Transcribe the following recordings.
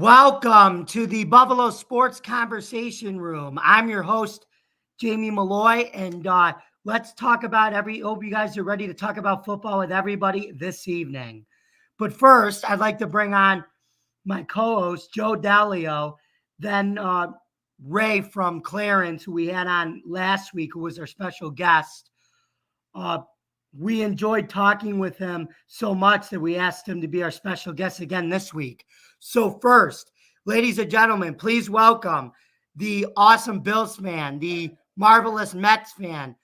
Welcome to the Buffalo Sports Conversation Room. I'm your host, Jamie Malloy, and let's talk about hope you guys are ready to talk about football with everybody this evening. But first, I'd like to bring on my co-host, Joe Dalio, then Ray from Clarence, who we had on last week, who was our special guest. We enjoyed talking with him so much that we asked him to be our special guest again this week. So first, ladies and gentlemen, please welcome the awesome Bills fan, the marvelous Mets fan,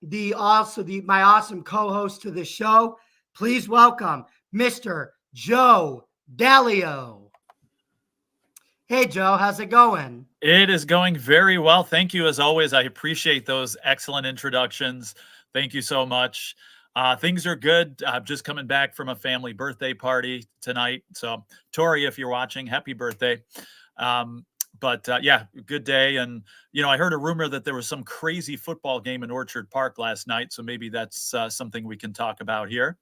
my awesome co-host to the show. Please welcome Mr. Joe Dalio. Hey, Joe, how's it going? It is going very well. Thank you, as always. I appreciate those excellent introductions. Thank you so much. Things are good. I'm just coming back from a family birthday party tonight. So, Tori, if you're watching, happy birthday. Yeah, good day. And, I heard a rumor that there was some crazy football game in Orchard Park last night. So maybe that's something we can talk about here.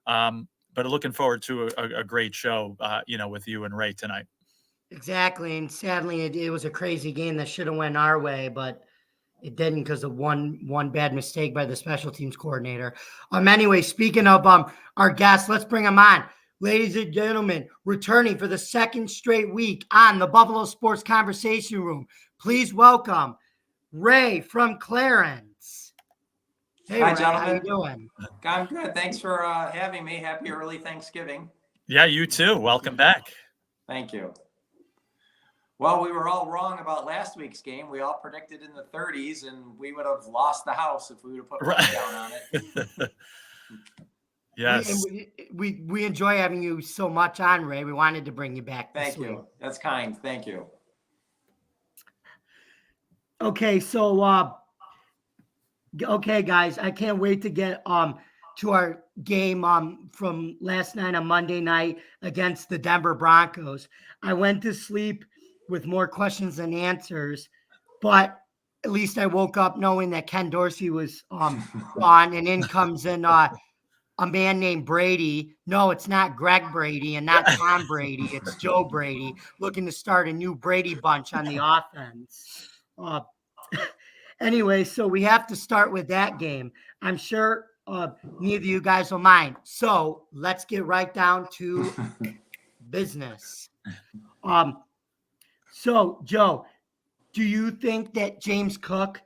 But looking forward to a great show, with you and Ray tonight. Exactly. And sadly, it was a crazy game that should have went our way, but it didn't because of one bad mistake by the special teams coordinator. Anyway, speaking of our guests, let's bring them on. Ladies and gentlemen, returning for the second straight week on the Buffalo Sports Conversation Room, please welcome Ray from Clarence. Hey, hi, Ray, gentlemen. how you doing? I'm good. Thanks for having me. Happy early Thanksgiving. Yeah, you too. Welcome back. Thank you. Well, we were all wrong about last week's game. We all predicted in the 30s, and we would have lost the house if we would have put money down on it. Yes. We enjoy having you so much on, Ray. We wanted to bring you back. Thank you. That's kind. Thank you. Okay, so okay, guys, I can't wait to get to our game from last night on Monday night against the Denver Broncos. I went to sleep with more questions than answers, but at least I woke up knowing that Ken Dorsey was on, and in comes in a man named Brady. No, it's not Greg Brady and not Tom Brady. It's Joe Brady looking to start a new Brady bunch on the offense. Anyway, so we have to start with that game. I'm sure neither of you guys will mind. So let's get right down to business. So, Joe, do you think that James Cook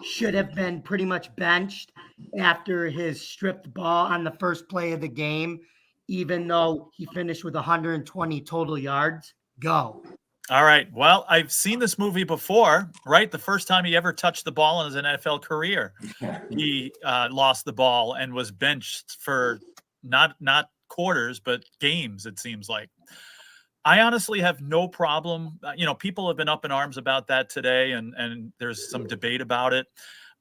should have been pretty much benched after his stripped ball on the first play of the game, even though he finished with 120 total yards? Go. All right. Well, I've seen this movie before, right? The first time he ever touched the ball in his NFL career, he lost the ball and was benched for not quarters, but games, it seems like. I honestly have no problem. People have been up in arms about that today, and there's some debate about it.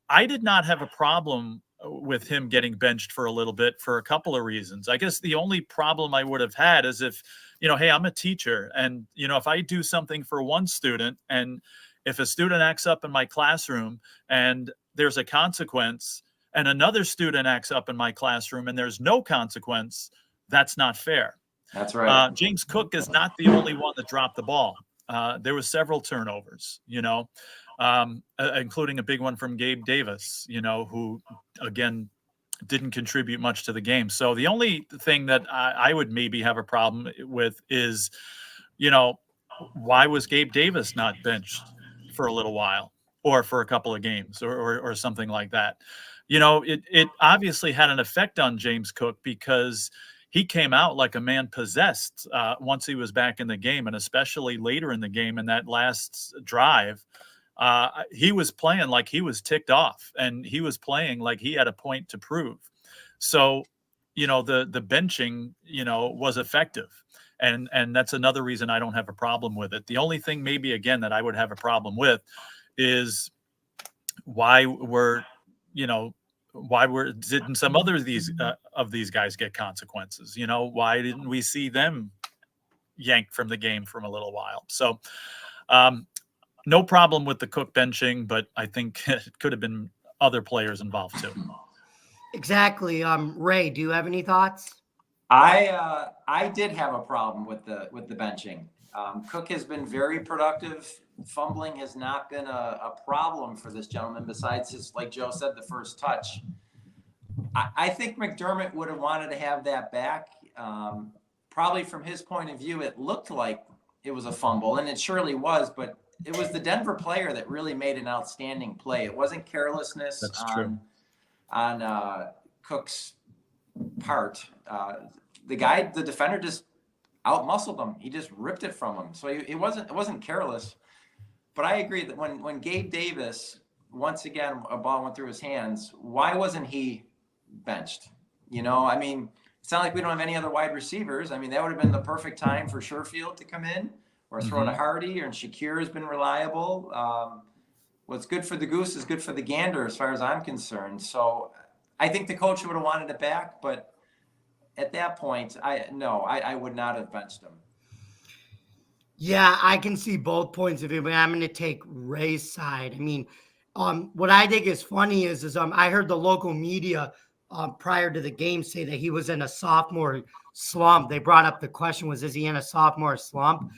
I did not have a problem with him getting benched for a little bit for a couple of reasons. I guess the only problem I would have had is if, hey, I'm a teacher, and, if I do something for one student, and if a student acts up in my classroom and there's a consequence, and another student acts up in my classroom and there's no consequence, that's not fair. That's right. James Cook is not the only one that dropped the ball. There were several turnovers, including a big one from Gabe Davis, who, again, didn't contribute much to the game. So the only thing that I would maybe have a problem with is, why was Gabe Davis not benched for a little while or for a couple of games or something like that? It obviously had an effect on James Cook because he came out like a man possessed once he was back in the game, and especially later in the game in that last drive. He was playing like he was ticked off, and he was playing like he had a point to prove. So, the benching, was effective. And that's another reason I don't have a problem with it. The only thing maybe, again, that I would have a problem with is why didn't some other of these guys get consequences? Why didn't we see them yanked from the game for a little while? So no problem with the Cook benching, but I think it could have been other players involved too. Exactly. Ray, do you have any thoughts? I did have a problem with the benching. Cook has been very productive. Fumbling has not been a problem for this gentleman, besides his, like Joe said, the first touch. I think McDermott would have wanted to have that back. Probably from his point of view, it looked like it was a fumble, and it surely was, but it was the Denver player that really made an outstanding play. It wasn't carelessness on Cook's part. The defender just out-muscled him. He just ripped it from him. So it wasn't careless. But I agree that when Gabe Davis, once again, a ball went through his hands, why wasn't he benched? I mean, it's not like we don't have any other wide receivers. I mean, that would have been the perfect time for Sherfield to come in or throw to Hardy, and Shakir has been reliable. What's good for the goose is good for the gander as far as I'm concerned. So I think the coach would have wanted it back, but at that point, I would not have benched him. Yeah, I can see both points of view, but I'm going to take Ray's side. I mean, what I think is funny is I heard the local media prior to the game say that he was in a sophomore slump. They brought up the question is he in a sophomore slump?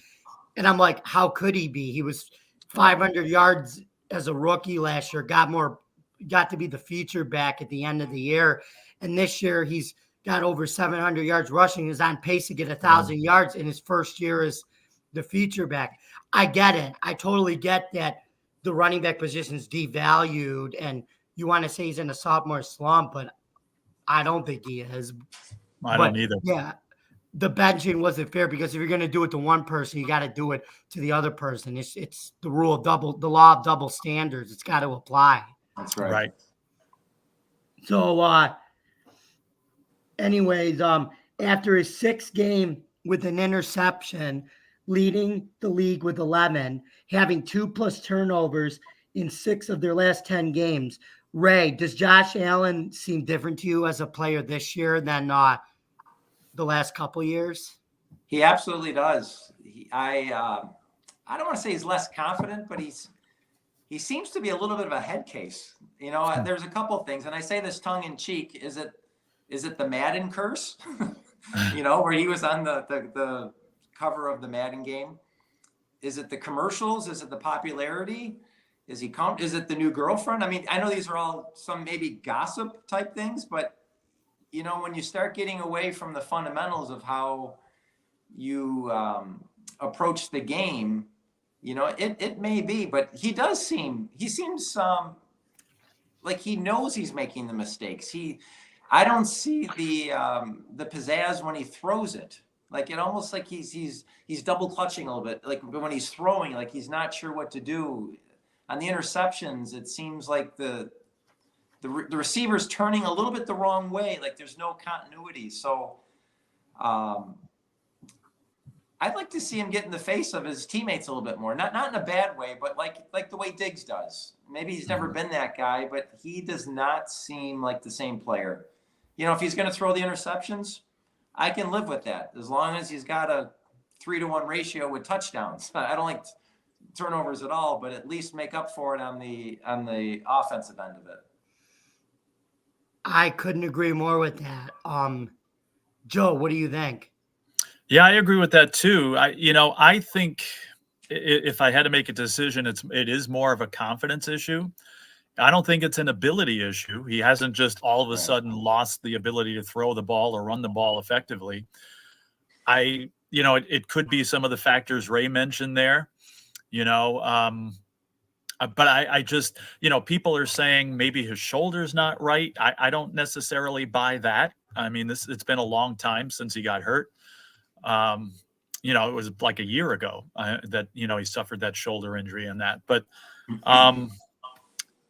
And I'm like, how could he be? He was 500 yards as a rookie last year, got to be the feature back at the end of the year. And this year he's got over 700 yards rushing, is on pace to get 1,000 yards in his first year as the feature back. I get it. I totally get that the running back position is devalued and you want to say he's in a sophomore slump, but I don't think he is. I don't either. Yeah. The benching wasn't fair because if you're going to do it to one person, you got to do it to the other person. It's the law of double standards. It's got to apply. That's right. Right. So, anyways, after his sixth game with an interception, leading the league with 11, having 2+ turnovers in 6 of their last 10 games. Ray, does Josh Allen seem different to you as a player this year than the last couple years? He absolutely does. I don't want to say he's less confident, but he seems to be a little bit of a head case. There's a couple things, and I say this tongue in cheek. Is it the Madden curse? Where he was on the cover of the Madden game. Is it the commercials? Is it the popularity? Is it the new girlfriend? I mean, I know these are all some maybe gossip type things, but when you start getting away from the fundamentals of how you approach the game, it may be, but he seems like he knows he's making the mistakes. I don't see the pizzazz when he throws it. Like it almost like he's double clutching a little bit. Like when he's throwing, like he's not sure what to do. On the interceptions, it seems like the receiver's turning a little bit the wrong way. Like there's no continuity. So I'd like to see him get in the face of his teammates a little bit more. Not in a bad way, but like the way Diggs does. Maybe he's never been that guy, but he does not seem like the same player. If he's going to throw the interceptions, I can live with that as long as he's got a 3-to-1 ratio with touchdowns. I don't like turnovers at all, but at least make up for it on the offensive end of it. I couldn't agree more with that. Joe, what do you think? Yeah, I agree with that too. I think if I had to make a decision, it is more of a confidence issue. I don't think it's an ability issue. He hasn't just all of a sudden lost the ability to throw the ball or run the ball effectively. It could be some of the factors Ray mentioned there, but I just, people are saying maybe his shoulder's not right. I don't necessarily buy that. I mean, it's been a long time since he got hurt. It was like a year ago that, he suffered that shoulder injury and that, but,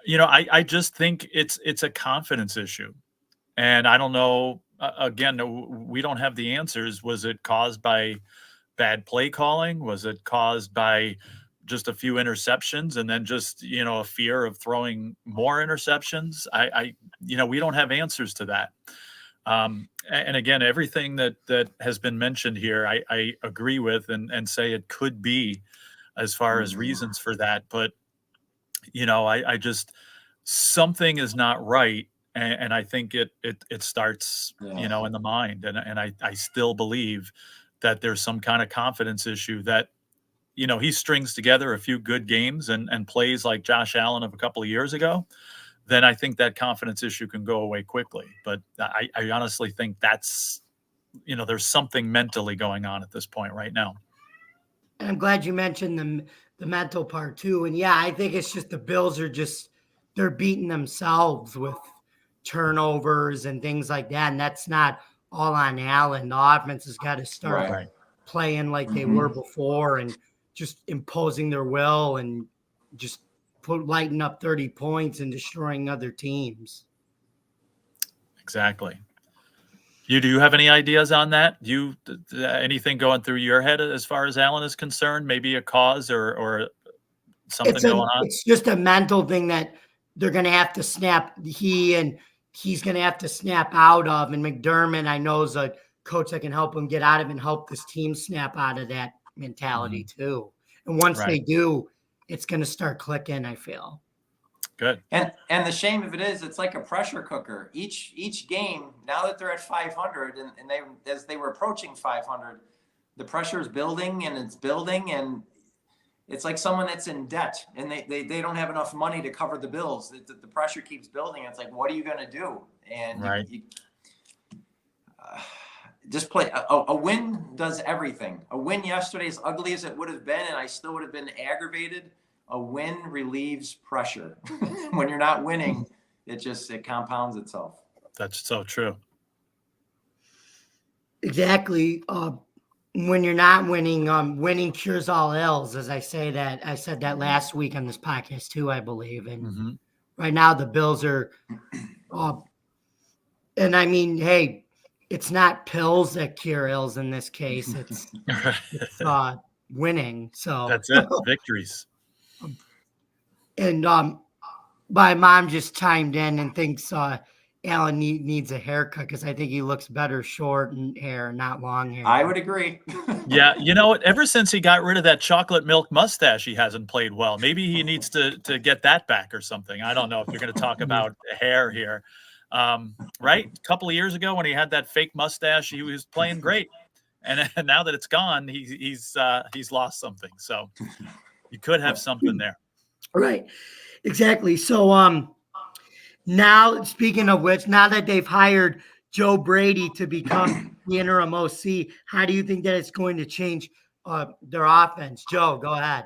I just think it's a confidence issue. And I don't know, again, we don't have the answers. Was it caused by bad play calling? Was it caused by just a few interceptions and then just, a fear of throwing more interceptions? We don't have answers to that. And again, everything that has been mentioned here, I agree with and say it could be as far as reasons for that. But, I just, something is not right. And I think it starts, in the mind. And I still believe that there's some kind of confidence issue that he strings together a few good games and plays like Josh Allen of a couple of years ago, then I think that confidence issue can go away quickly. But I honestly think that's, there's something mentally going on at this point right now. And I'm glad you mentioned the mental part too. And yeah, I think it's just the Bills are they're beating themselves with turnovers and things like that. And that's not all on Allen. The offense has got to start Right. playing like they were before and just imposing their will and just lighting up 30 points and destroying other teams. Exactly. Do you have any ideas on that? Anything going through your head as far as Allen is concerned? Maybe a cause or something going on? It's just a mental thing that they're going to have to snap. He's going to have to snap out of. And McDermott, I know, is a coach that can help him get out of and help this team snap out of that mentality too. And once they do, it's going to start clicking, I feel. Good. And the shame of it is, it's like a pressure cooker. Each game, now that they're at 500 and as they were approaching 500, the pressure is building and it's building, and it's like someone that's in debt and they don't have enough money to cover the bills. The pressure keeps building. It's like, what are you going to do? And just play. A win does everything. A win yesterday, as ugly as it would have been, and I still would have been aggravated, a win relieves pressure. When you're not winning, it compounds itself. That's so true. Exactly. When you're not winning, winning cures all ills, as I said that last week on this podcast too, I believe. And right now the Bills are, and I mean, hey, it's not pills that cure ills in this case. It's winning. So that's it. Victories. And my mom just chimed in and thinks Allen needs a haircut because I think he looks better short and hair, not long hair. I would agree. Yeah, ever since he got rid of that chocolate milk mustache, he hasn't played well. Maybe he needs to get that back or something. I don't know if you're going to talk about hair here. Right? A couple of years ago when he had that fake mustache, he was playing great. And now that it's gone, he's lost something. So you could have something there. Right. Exactly. So now, speaking of which, now that they've hired Joe Brady to become the interim OC, how do you think that it's going to change their offense? Joe, go ahead.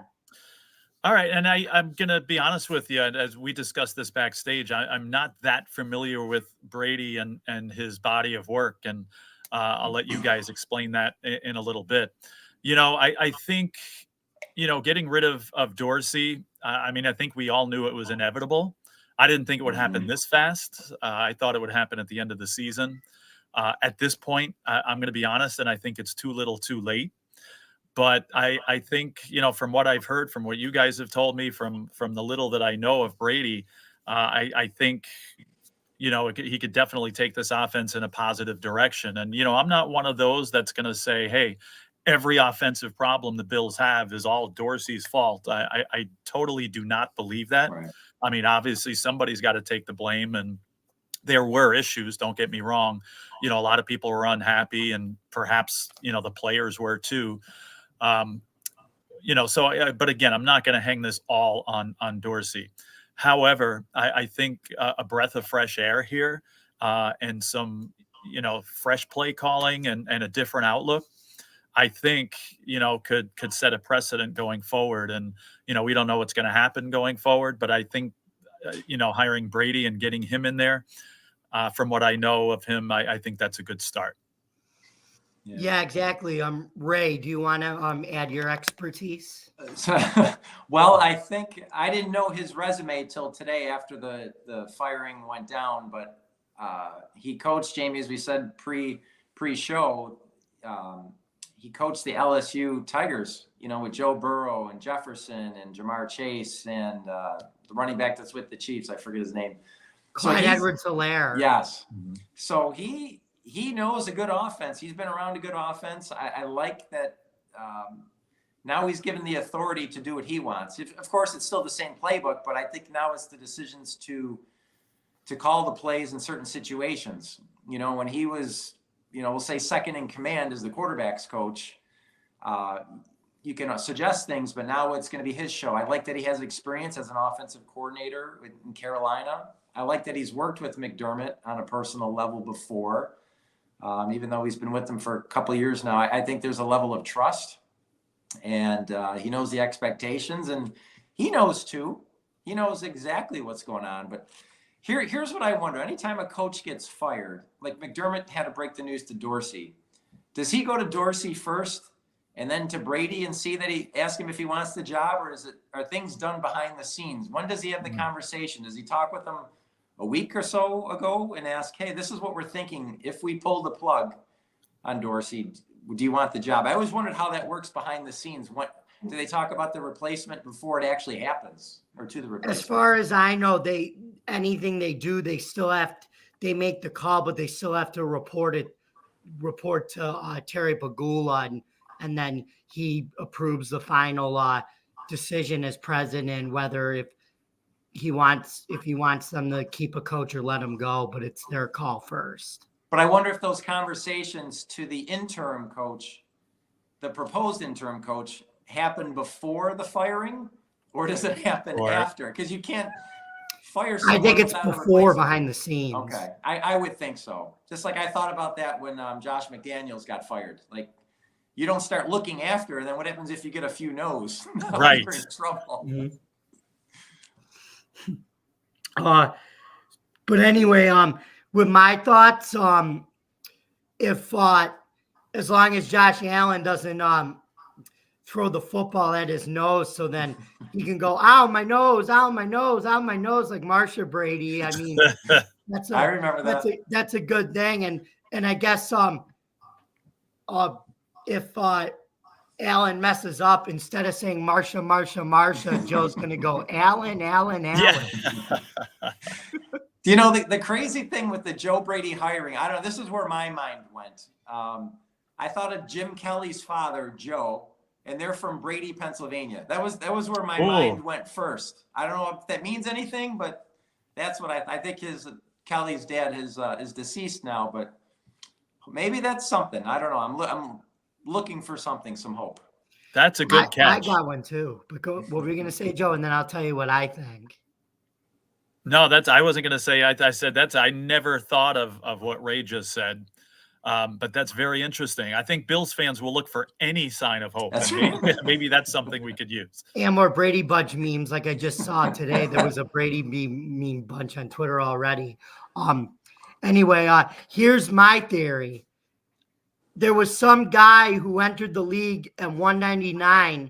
All right. And I'm going to be honest with you. As we discussed this backstage, I'm not that familiar with Brady and his body of work. And I'll let you guys explain that in a little bit. I think, getting rid of Dorsey, I think we all knew it was inevitable. I didn't think it would happen this fast. I thought it would happen at the end of the season. At this point, I'm going to be honest, and I think it's too little too late. But I think, from what I've heard, from what you guys have told me, from the little that I know of Brady, I think, he could definitely take this offense in a positive direction. And, I'm not one of those that's going to say, hey, every offensive problem the Bills have is all Dorsey's fault. I totally do not believe that. Right. Obviously somebody's got to take the blame, and there were issues. Don't get me wrong. A lot of people were unhappy, and perhaps, the players were too. But again, I'm not going to hang this all on Dorsey. However, I think a breath of fresh air here and some, fresh play calling and a different outlook, I think, could set a precedent going forward. And, we don't know what's going to happen going forward, but I think, hiring Brady and getting him in there, from what I know of him, I think that's a good start. Yeah, exactly. Ray, do you want to add your expertise? Well, I think I didn't know his resume till today after the firing went down, but he coached, Jamie, as we said pre-show, he coached the LSU Tigers, with Joe Burrow and Jefferson and Jamar Chase and the running back that's with the Chiefs. I forget his name. Clyde Edwards-Helaire. Yes. Mm-hmm. So he knows a good offense. He's been around a good offense. I like that. Now he's given the authority to do what he wants. Of course, it's still the same playbook, but I think now it's the decisions to call the plays in certain situations. When he was, we'll say second in command as the quarterback's coach, you can suggest things, but now it's going to be his show. I like that he has experience as an offensive coordinator in Carolina. I like that he's worked with McDermott on a personal level before, even though he's been with them for a couple of years now. I think there's a level of trust, and he knows the expectations, and he knows too. He knows exactly what's going on. But here's what I wonder. Anytime a coach gets fired, like McDermott had to break the news to Dorsey, does he go to Dorsey first and then to Brady and see that he ask him if he wants the job, or are things done behind the scenes? When does he have the conversation? Does he talk with them a week or so ago and ask, hey, this is what we're thinking. If we pull the plug on Dorsey, do you want the job? I always wondered how that works behind the scenes. What do they talk about the replacement before it actually happens, or to the replacement? As far as I know, anything they do, they still they make the call, but they still have to report to Terry Pagula, and then he approves the final decision as president, whether if he wants them to keep a coach or let him go, but it's their call first. But I wonder if those conversations to the interim coach, the proposed interim coach, happen before the firing, or does it happen after? Because you can't fire someone. I think it's without a before, replacement. behind the scenes. Okay, I would think so. Just like I thought about that when Josh McDaniels got fired. Like, you don't start looking after, and then what happens if you get a few no's? Right. You're in trouble. Mm-hmm. But anyway, with my thoughts, if as long as Josh Allen doesn't throw the football at his nose, so then he can go, ow, my nose, ow, my nose, ow, my nose, like Marcia Brady. I mean, I remember that. That's a good thing. And I guess if Allen messes up, instead of saying Marsha, Joe's going to go Allen. Yeah. You know, the crazy thing with the Joe Brady hiring, I don't know, this is where my mind went. I thought of Jim Kelly's father, Joe, and they're from Brady, Pennsylvania. That was where my mind went first. I don't know if that means anything, but that's what I think Kelly's dad is deceased now, but maybe that's something. I don't know. I'm looking for something, some hope. That's a good catch. I got one too. But what were you going to say, Joe? And then I'll tell you what I think. No, I wasn't going to say. I said I never thought of what Ray just said, but that's very interesting. I think Bills fans will look for any sign of hope. Maybe that's something we could use. And more Brady Bunch memes, like I just saw today. There was a Brady meme bunch on Twitter already. Anyway, here's my theory. There was some guy who entered the league at 199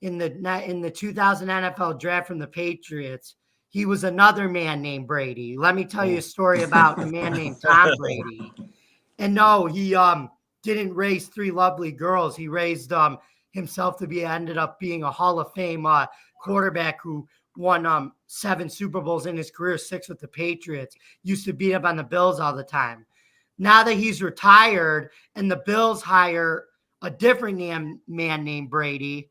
in the 2000 NFL draft from the Patriots. He was another man named Brady. Let me tell you a story about a man named Tom Brady. And no, he didn't raise three lovely girls. He raised himself to ended up being a Hall of Fame quarterback who won 7 Super Bowls in his career, 6 with the Patriots. Used to beat up on the Bills all the time. Now that he's retired and the Bills hire a different man named Brady,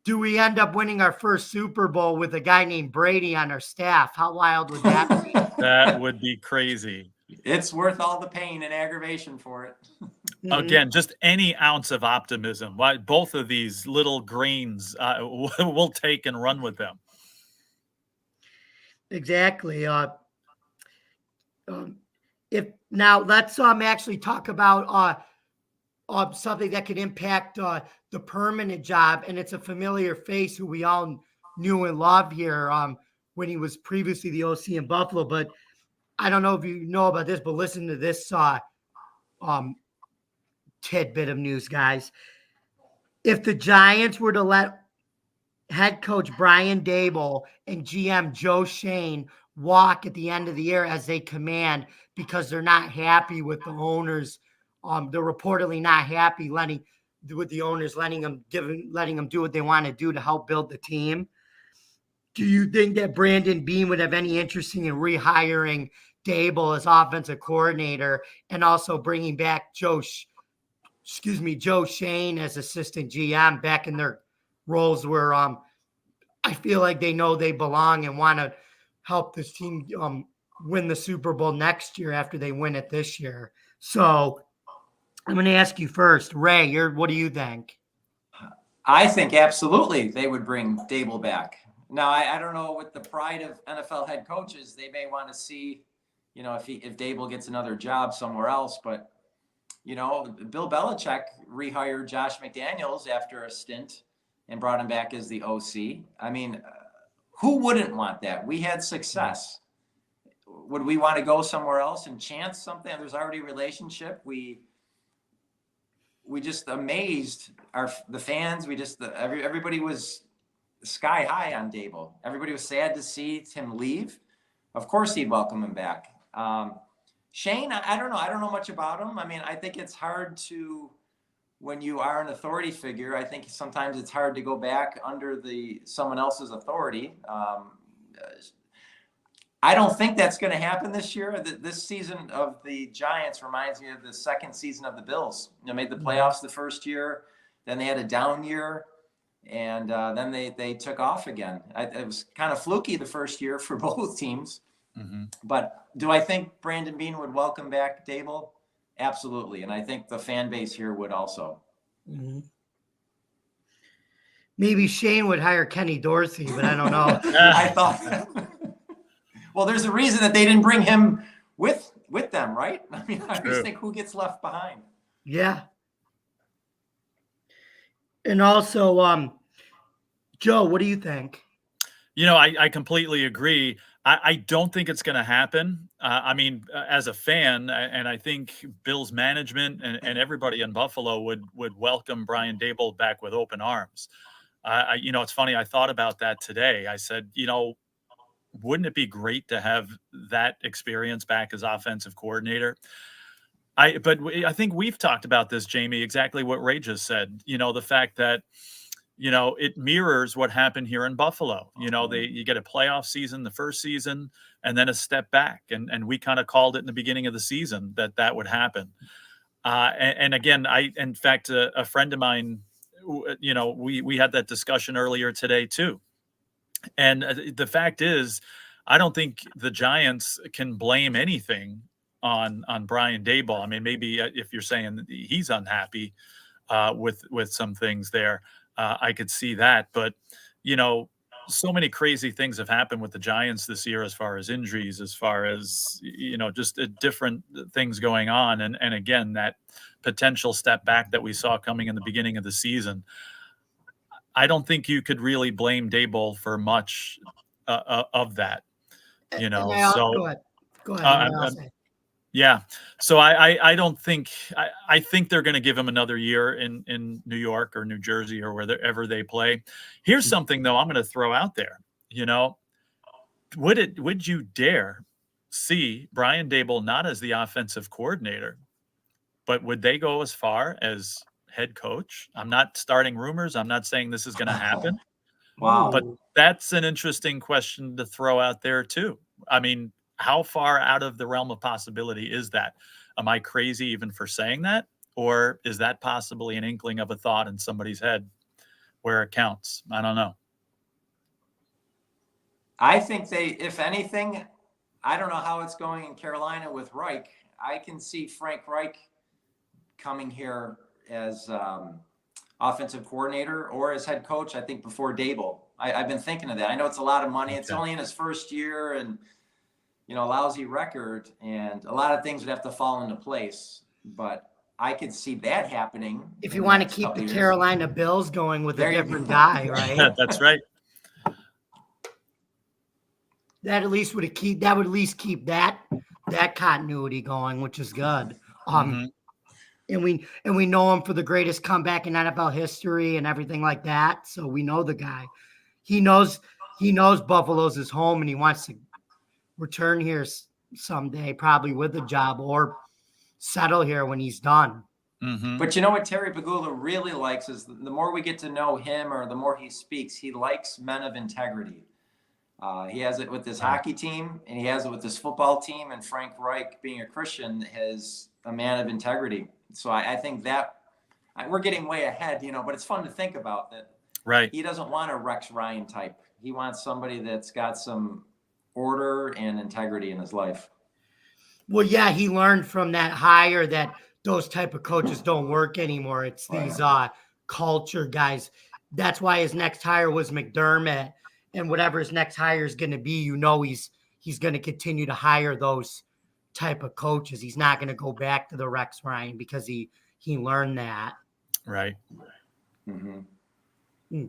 do we end up winning our first Super Bowl with a guy named Brady on our staff? How wild would that be? That would be crazy. It's worth all the pain and aggravation for it. Again, just any ounce of optimism. Both of these little grains we'll take and run with them. Exactly. If now let's actually talk about something that could impact the permanent job, and it's a familiar face who we all knew and loved here when he was previously the OC in Buffalo. But I don't know if you know about this, but listen to this tidbit of news, guys. If the Giants were to let head coach Brian Daboll and GM Joe Schoen walk at the end of the year as they command because they're not happy with the owners, they're reportedly not happy with the owners letting them do what they want to do to help build the team. Do you think that Brandon Beane would have any interest in rehiring Daboll as offensive coordinator and also bringing back Joe Schoen as assistant GM back in their roles where I feel like they know they belong and want to help this team win the Super Bowl next year after they win it this year? So I'm going to ask you first, Ray, what do you think? I think absolutely they would bring Dable back. Now, I don't know, with the pride of NFL head coaches, they may want to see, if Dable gets another job somewhere else. But, Bill Belichick rehired Josh McDaniels after a stint and brought him back as the OC. I mean, who wouldn't want that? We had success. Would we want to go somewhere else and chance something? There's already a relationship. We just amazed the fans. Everybody was sky high on Dable. Everybody was sad to see him leave. Of course, he'd welcome him back. Shane, I don't know. I don't know much about him. I mean, I think it's hard to, when you are an authority figure, I think sometimes it's hard to go back under someone else's authority. I don't think that's going to happen this year. This season of the Giants reminds me of the second season of the Bills. Made the playoffs the first year, then they had a down year, and then they took off again. It was kind of fluky the first year for both teams. Mm-hmm. But do I think Brandon Beane would welcome back Dable? Absolutely, and I think the fan base here would also. Mm-hmm. Maybe Shane would hire Kenny Dorsey, but I don't know. I thought. Well, there's a reason that they didn't bring him with them, right? I mean, I just think who gets left behind. Yeah. And also, Joe, what do you think? I completely agree. I don't think it's going to happen. I mean, as a fan, and I think Bill's management and everybody in Buffalo would welcome Brian Dable back with open arms. It's funny. I thought about that today. I said, wouldn't it be great to have that experience back as offensive coordinator? But I think we've talked about this, Jamie, exactly what Ray just said. The fact that, it mirrors what happened here in Buffalo. You get a playoff season, the first season, and then a step back. And we kind of called it in the beginning of the season that would happen. And again, in fact, a friend of mine, we had that discussion earlier today too. And the fact is, I don't think the Giants can blame anything on Brian Daboll. I mean, maybe if you're saying he's unhappy with some things there, I could see that. But, so many crazy things have happened with the Giants this year as far as injuries, as far as, just different things going on. And again, that potential step back that we saw coming in the beginning of the season. I don't think you could really blame Daboll for much of that, So Go ahead. Yeah. So I don't think I think they're going to give him another year in New York or New Jersey or wherever they play. Here's something though I'm going to throw out there. Would you dare see Brian Daboll not as the offensive coordinator, but would they go as far as head coach? I'm not starting rumors. I'm not saying this is going to happen. Wow. But that's an interesting question to throw out there too. I mean, how far out of the realm of possibility is that? Am I crazy even for saying that? Or is that possibly an inkling of a thought in somebody's head where it counts? I don't know. I think if anything, I don't know how it's going in Carolina with Reich. I can see Frank Reich coming here as offensive coordinator or as head coach, I think, before Daboll. I've been thinking of that. I know it's a lot of money. It's only in his first year and, a lousy record, and a lot of things would have to fall into place. But I could see that happening. If you want to keep the Carolina Bills going with a different guy, right? That's right. That at least would keep that continuity going, which is good. And we know him for the greatest comeback in NFL history and everything like that. So we know the guy. He knows Buffalo's his home, and he wants to return here someday, probably with a job, or settle here when he's done. Mm-hmm. But you know what Terry Pegula really likes is the more we get to know him or the more he speaks, he likes men of integrity. He has it with this hockey team, and he has it with this football team. And Frank Reich, being a Christian, is a man of integrity. So I think that we're getting way ahead, but it's fun to think about that. Right. He doesn't want a Rex Ryan type. He wants somebody that's got some order and integrity in his life. Well, yeah, he learned from that hire that those type of coaches don't work anymore. It's these culture guys. that's why his next hire was McDermott, and whatever his next hire is going to be, he's going to continue to hire those type of coaches. He's not going to go back to the Rex Ryan because he learned that. Right. Mm-hmm.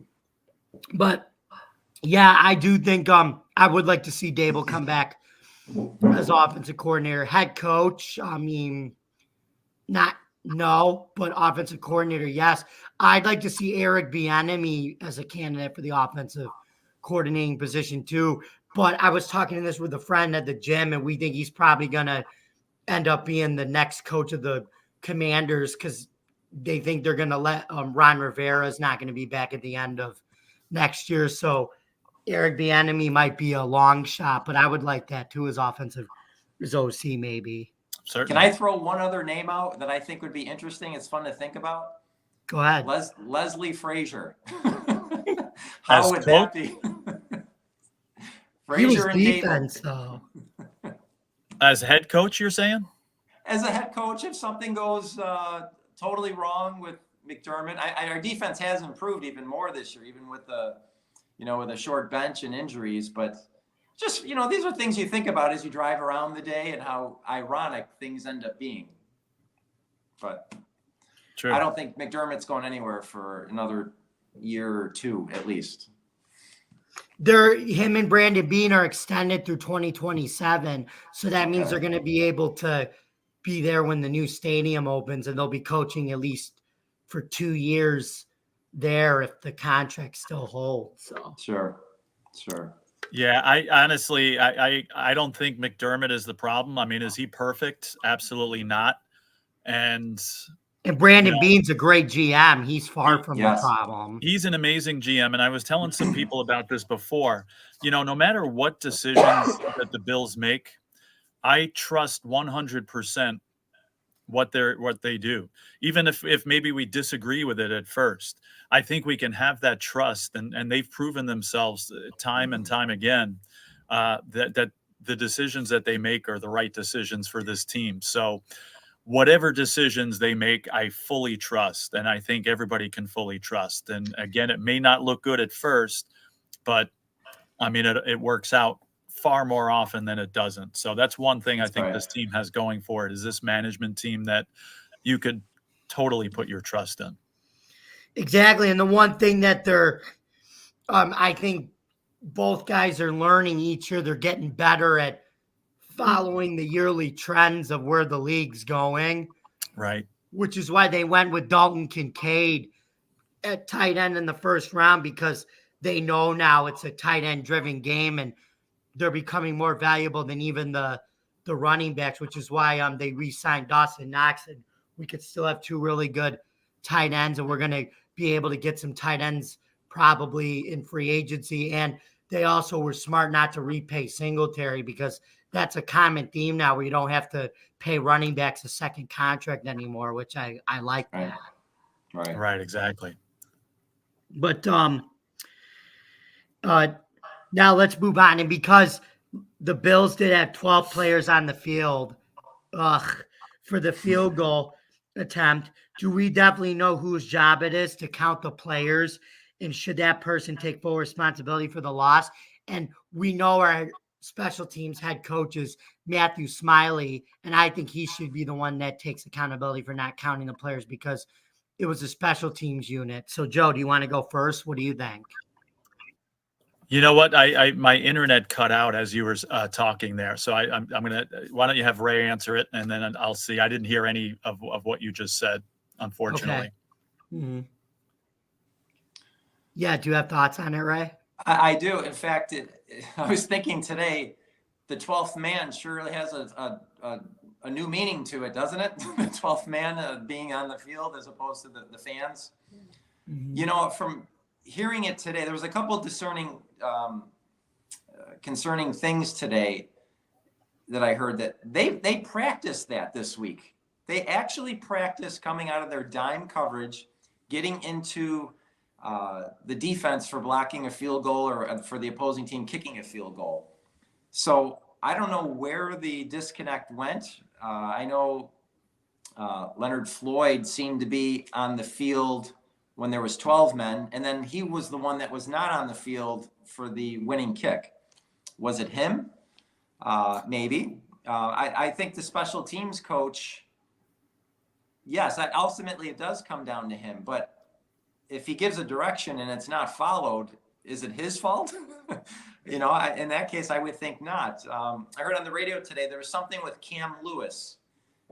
But yeah, I do think I would like to see Dable come back as offensive coordinator. Head coach, I mean, no, but offensive coordinator, yes. I'd like to see Eric Bieniemy as a candidate for the offensive coordinating position too. But I was talking to this with a friend at the gym, and we think he's probably going to end up being the next coach of the Commanders because they think they're going to let Ron Rivera is not going to be back at the end of next year. So Eric Bieniemy might be a long shot, but I would like that too as OC maybe. Certainly. Can I throw one other name out that I think would be interesting? It's fun to think about. Go ahead. Leslie Frazier. How As would coach? that be? He was Frazier and Dable. defense, though. As head coach, you're saying? As a head coach, if something goes totally wrong with McDermott, our defense has improved even more this year, even with with a short bench and injuries. But just, these are things you think about as you drive around the day and how ironic things end up being. But True. I don't think McDermott's going anywhere for another year or two, at least. Him and Brandon Beane are extended through 2027. So that means Okay. they're going to be able to be there when the new stadium opens, and they'll be coaching at least for 2 years there if the contract still holds. So Sure. Yeah, I honestly, I don't think McDermott is the problem. I mean, is he perfect? Absolutely not. And Brandon Beane's a great GM. He's far from Yes. the problem. he's an amazing GM. And I was telling some people about this before. No matter what decisions that the Bills make, I trust 100% what they do. Even if maybe we disagree with it at first, I think we can have that trust, and they've proven themselves time and time again that the decisions that they make are the right decisions for this team. So whatever decisions they make, I fully trust, and I think everybody can fully trust. And again, it may not look good at first, but I mean, it works out far more often than it doesn't. So that's one thing I think right. this team has going for it, is this management team that you could totally put your trust in. Exactly. And the one thing that I think both guys are learning each year, they're getting better at following the yearly trends of where the league's going. Right. Which is why they went with Dalton Kincaid at tight end in the first round, because they know now it's a tight end driven game and they're becoming more valuable than even the running backs, which is why they re-signed Dawson Knox, and we could still have 2 really good tight ends, and we're going to be able to get some tight ends probably in free agency. And they also were smart not to repay Singletary, because that's a common theme now where you don't have to pay running backs a second contract anymore, which I like Right. that. Right. Exactly. But now let's move on. And because the Bills did have 12 players on the field for the field goal attempt, do we definitely know whose job it is to count the players? And should that person take full responsibility for the loss? And we know our special teams head coach is Matthew Smiley, and I think he should be the one that takes accountability for not counting the players because it was a special teams unit. So, Joe, do you want to go first? What do you think? You know what? My internet cut out as you were talking there. So I'm gonna. Why don't you have Ray answer it, and then I'll see. I didn't hear any of what you just said, unfortunately. Okay. Mm-hmm. Yeah. Do you have thoughts on it, Ray? I do. In fact, I was thinking today, the 12th man surely has a new meaning to it, doesn't it? The 12th man being on the field as opposed to the fans. Mm-hmm. From hearing it today, there was a couple of concerning things today that I heard that they practiced that this week. They actually practiced coming out of their dime coverage, getting into the defense for blocking a field goal or for the opposing team kicking a field goal. So I don't know where the disconnect went. I know Leonard Floyd seemed to be on the field when there was 12 men, and then he was the one that was not on the field for the winning kick. Was it him? Maybe. I think the special teams coach, yes, ultimately it does come down to him. But if he gives a direction and it's not followed, is it his fault? In that case, I would think not. I heard on the radio today there was something with Cam Lewis.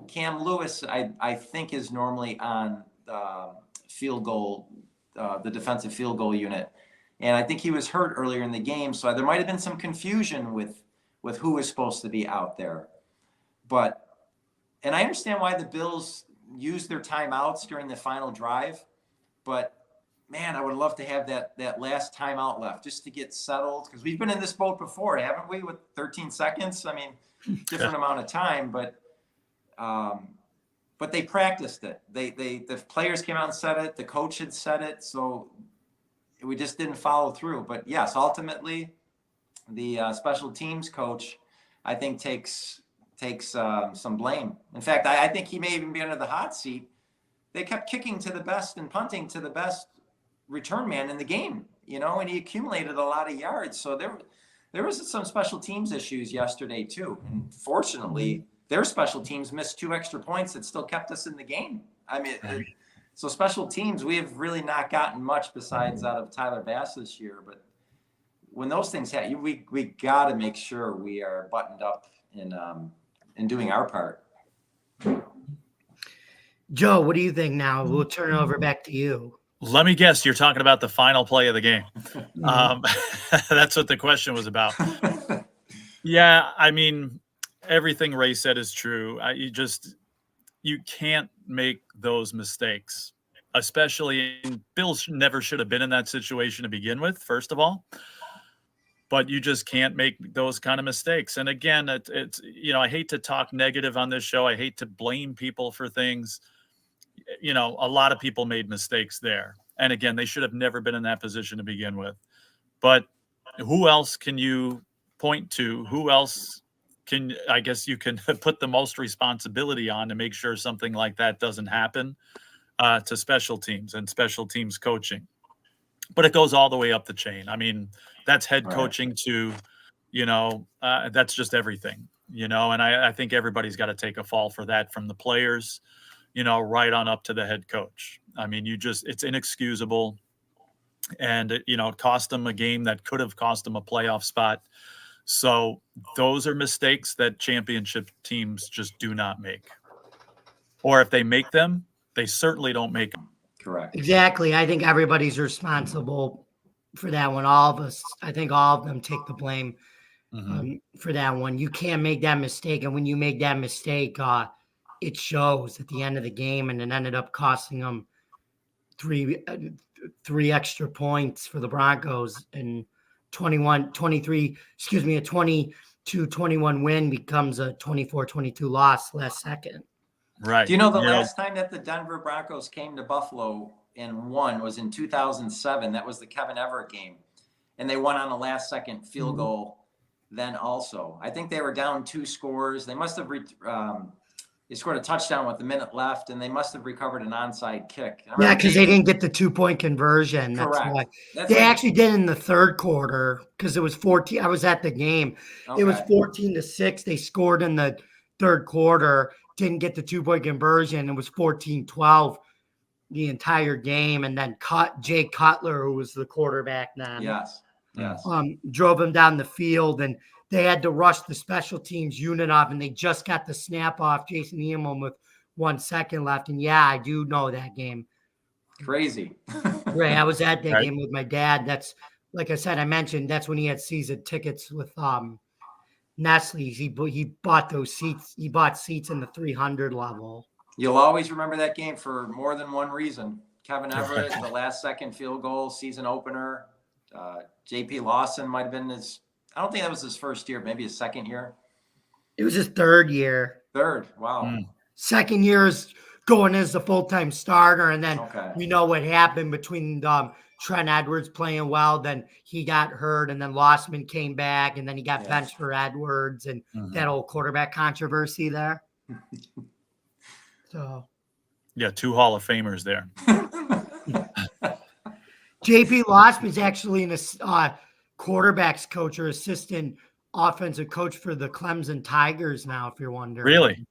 Cam Lewis, I think, is normally on field goal, the defensive field goal unit. And I think he was hurt earlier in the game. So there might have been some confusion with who was supposed to be out there. And I understand why the Bills used their timeouts during the final drive. But, man, I would love to have that last timeout left just to get settled. Because we've been in this boat before, haven't we, with 13 seconds? I mean, different amount of time. But they practiced it. The players came out and said it. The coach had said it. So we just didn't follow through. But, yes, ultimately, the special teams coach, I think, takes some blame. In fact, I think he may even be under the hot seat. They kept kicking to the best and punting to the best return man in the game, and he accumulated a lot of yards. So there was some special teams issues yesterday too. And fortunately, their special teams missed 2 extra points that still kept us in the game. I mean, so special teams, we have really not gotten much besides out of Tyler Bass this year. But when those things happen, we got to make sure we are buttoned up in doing our part. Joe, what do you think now? We'll turn it over back to you. Let me guess, you're talking about the final play of the game. That's what the question was about. Yeah, I mean, everything Ray said is true. You can't make those mistakes, especially Bills never should have been in that situation to begin with, first of all. But you just can't make those kind of mistakes. And again, it's I hate to talk negative on this show. I hate to blame people for things. A lot of people made mistakes there. And again, they should have never been in that position to begin with. But who else can you point to? Who else I guess you can put the most responsibility on to make sure something like that doesn't happen to special teams and special teams coaching. But it goes all the way up the chain. I mean, that's head coaching to, that's just everything, and I think everybody's got to take a fall for that, from the players, right on up to the head coach. I mean, it's inexcusable. And, it cost them a game that could have cost them a playoff spot. So those are mistakes that championship teams just do not make. Or if they make them, they certainly don't make them. Correct. Exactly. I think everybody's responsible for that one. All of us, I think all of them take the blame for that one. You can't make that mistake. And when you make that mistake, it shows at the end of the game, and it ended up costing them three extra points for the Broncos, and a 22-21 win becomes a 24-22 loss last second. Right. Do you know the last time that the Denver Broncos came to Buffalo and won was in 2007? That was the Kevin Everett game. And they won on a last second field goal then also. I think they were down 2 scores. They must have they scored a touchdown with a minute left, and they must have recovered an onside kick. Yeah, because they didn't get the 2-point conversion. That's Correct. why. That's They right. actually did in the third quarter, because it was 14. I was at the game. Okay. It was 14-6. They scored in the third quarter, didn't get the 2-point conversion. It was 14-12 the entire game. And then Jay Cutler, who was the quarterback then, Yes. drove him down the field, and they had to rush the special teams unit off, and they just got the snap off Jason Edelman with 1 second left. And yeah, I do know that game. Crazy. Right. I was at that Right. game with my dad. That's, like I said, I mentioned that's when he had season tickets with Nestle's. He bought those seats. He bought seats in the 300 level. You'll always remember that game for more than one reason. Kevin Everett, the last second field goal, season opener. JP Lawson might have been I don't think that was his first year, maybe his second year. It was his third year. Third. Wow. Second year is going as the full-time starter. And then Okay. we know what happened between Trent Edwards playing well. Then he got hurt, and then Lossman came back, and then he got benched for Edwards, and that old quarterback controversy there. So, Yeah, 2 Hall of Famers there. JP Losman is actually an quarterbacks coach or assistant offensive coach for the Clemson Tigers now, if you're wondering. Really?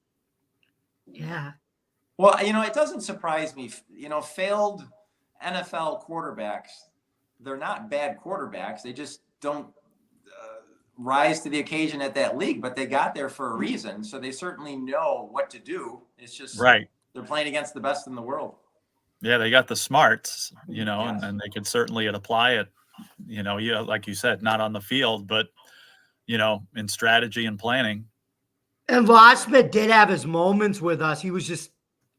Yeah. Well, it doesn't surprise me. Failed NFL quarterbacks, they're not bad quarterbacks. They just don't rise to the occasion at that league, but they got there for a reason. So they certainly know what to do. It's just Right. they're playing against the best in the world. Yeah, they got the smarts, Yes. and they could certainly apply it, like you said, not on the field, but, in strategy and planning. And Losman did have his moments with us. He was just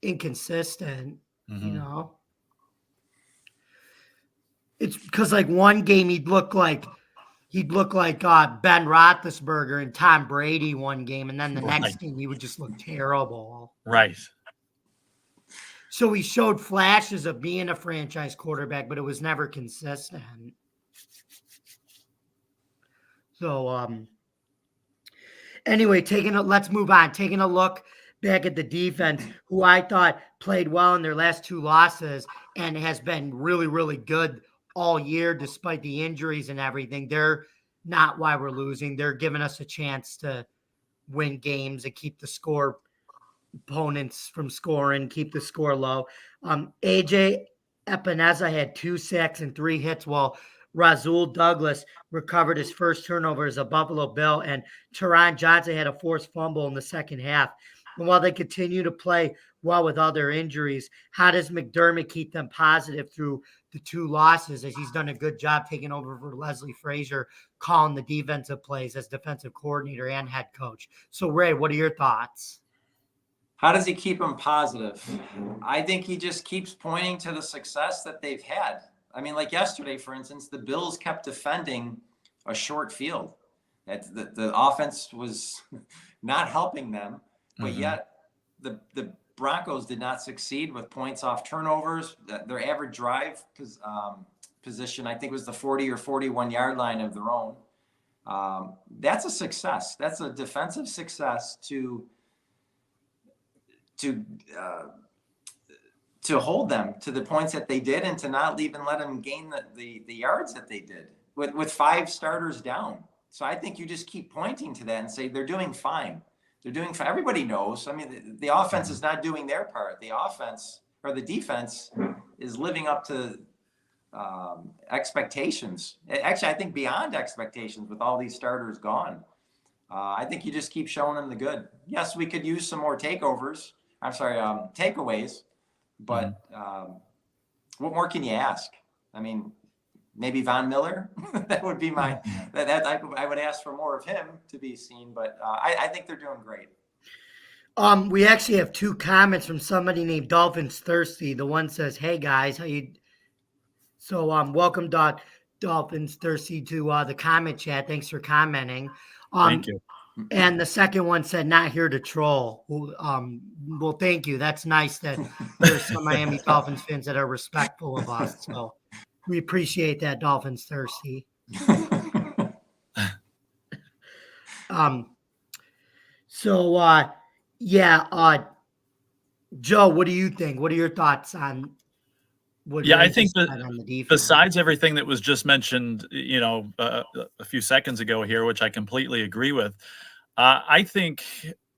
inconsistent, Mhm. It's because like one game he'd look like Ben Roethlisberger and Tom Brady one game, and then the Right. next game he would just look terrible. Right. So he showed flashes of being a franchise quarterback, but it was never consistent. So anyway, let's move on. Taking a look back at the defense, who I thought played well in their last two losses and has been really, really good all year despite the injuries and everything. They're not why we're losing. They're giving us a chance to win games and keep the opponents from scoring, keep the score low. AJ Epineza had 2 sacks and 3 hits, while Rasul Douglas recovered his first turnover as a Buffalo Bill, and Teron Johnson had a forced fumble in the second half. And while they continue to play well with other injuries, how does McDermott keep them positive through the 2 losses, as he's done a good job taking over for Leslie Frazier, calling the defensive plays as defensive coordinator and head coach? So, Ray, what are your thoughts? How does he keep them positive? I think he just keeps pointing to the success that they've had. I mean, like yesterday, for instance, the Bills kept defending a short field. The offense was not helping them, but yet the Broncos did not succeed with points off turnovers. Their average drive position, I think, was the 40 or 41 yard line of their own. That's a success. That's a defensive success to hold them to the points that they did and to not even let them gain the yards that they did with 5 starters down. So I think you just keep pointing to that and say they're doing fine. They're doing fine. Everybody knows. I mean, the offense is not doing their part. The offense or the defense is living up to expectations. Actually, I think beyond expectations with all these starters gone. I think you just keep showing them the good. Yes, we could use some more takeaways. But what more can you ask? I mean, maybe Von Miller. That would be I would ask for more of him to be seen. But I think they're doing great. We actually have 2 comments from somebody named Dolphins Thirsty. The one says, "Hey guys, how you?" So welcome, Dolphins Thirsty, to the comment chat. Thanks for commenting. Thank you. And the second one said, "Not here to troll." Well, thank you. That's nice that there's some Miami Dolphins fans that are respectful of us. So we appreciate that, Dolphins Thirsty. Joe, what do you think? What are your thoughts on what? Yeah, I think that on the defense? besides everything that was just mentioned, a few seconds ago here, which I completely agree with, I think,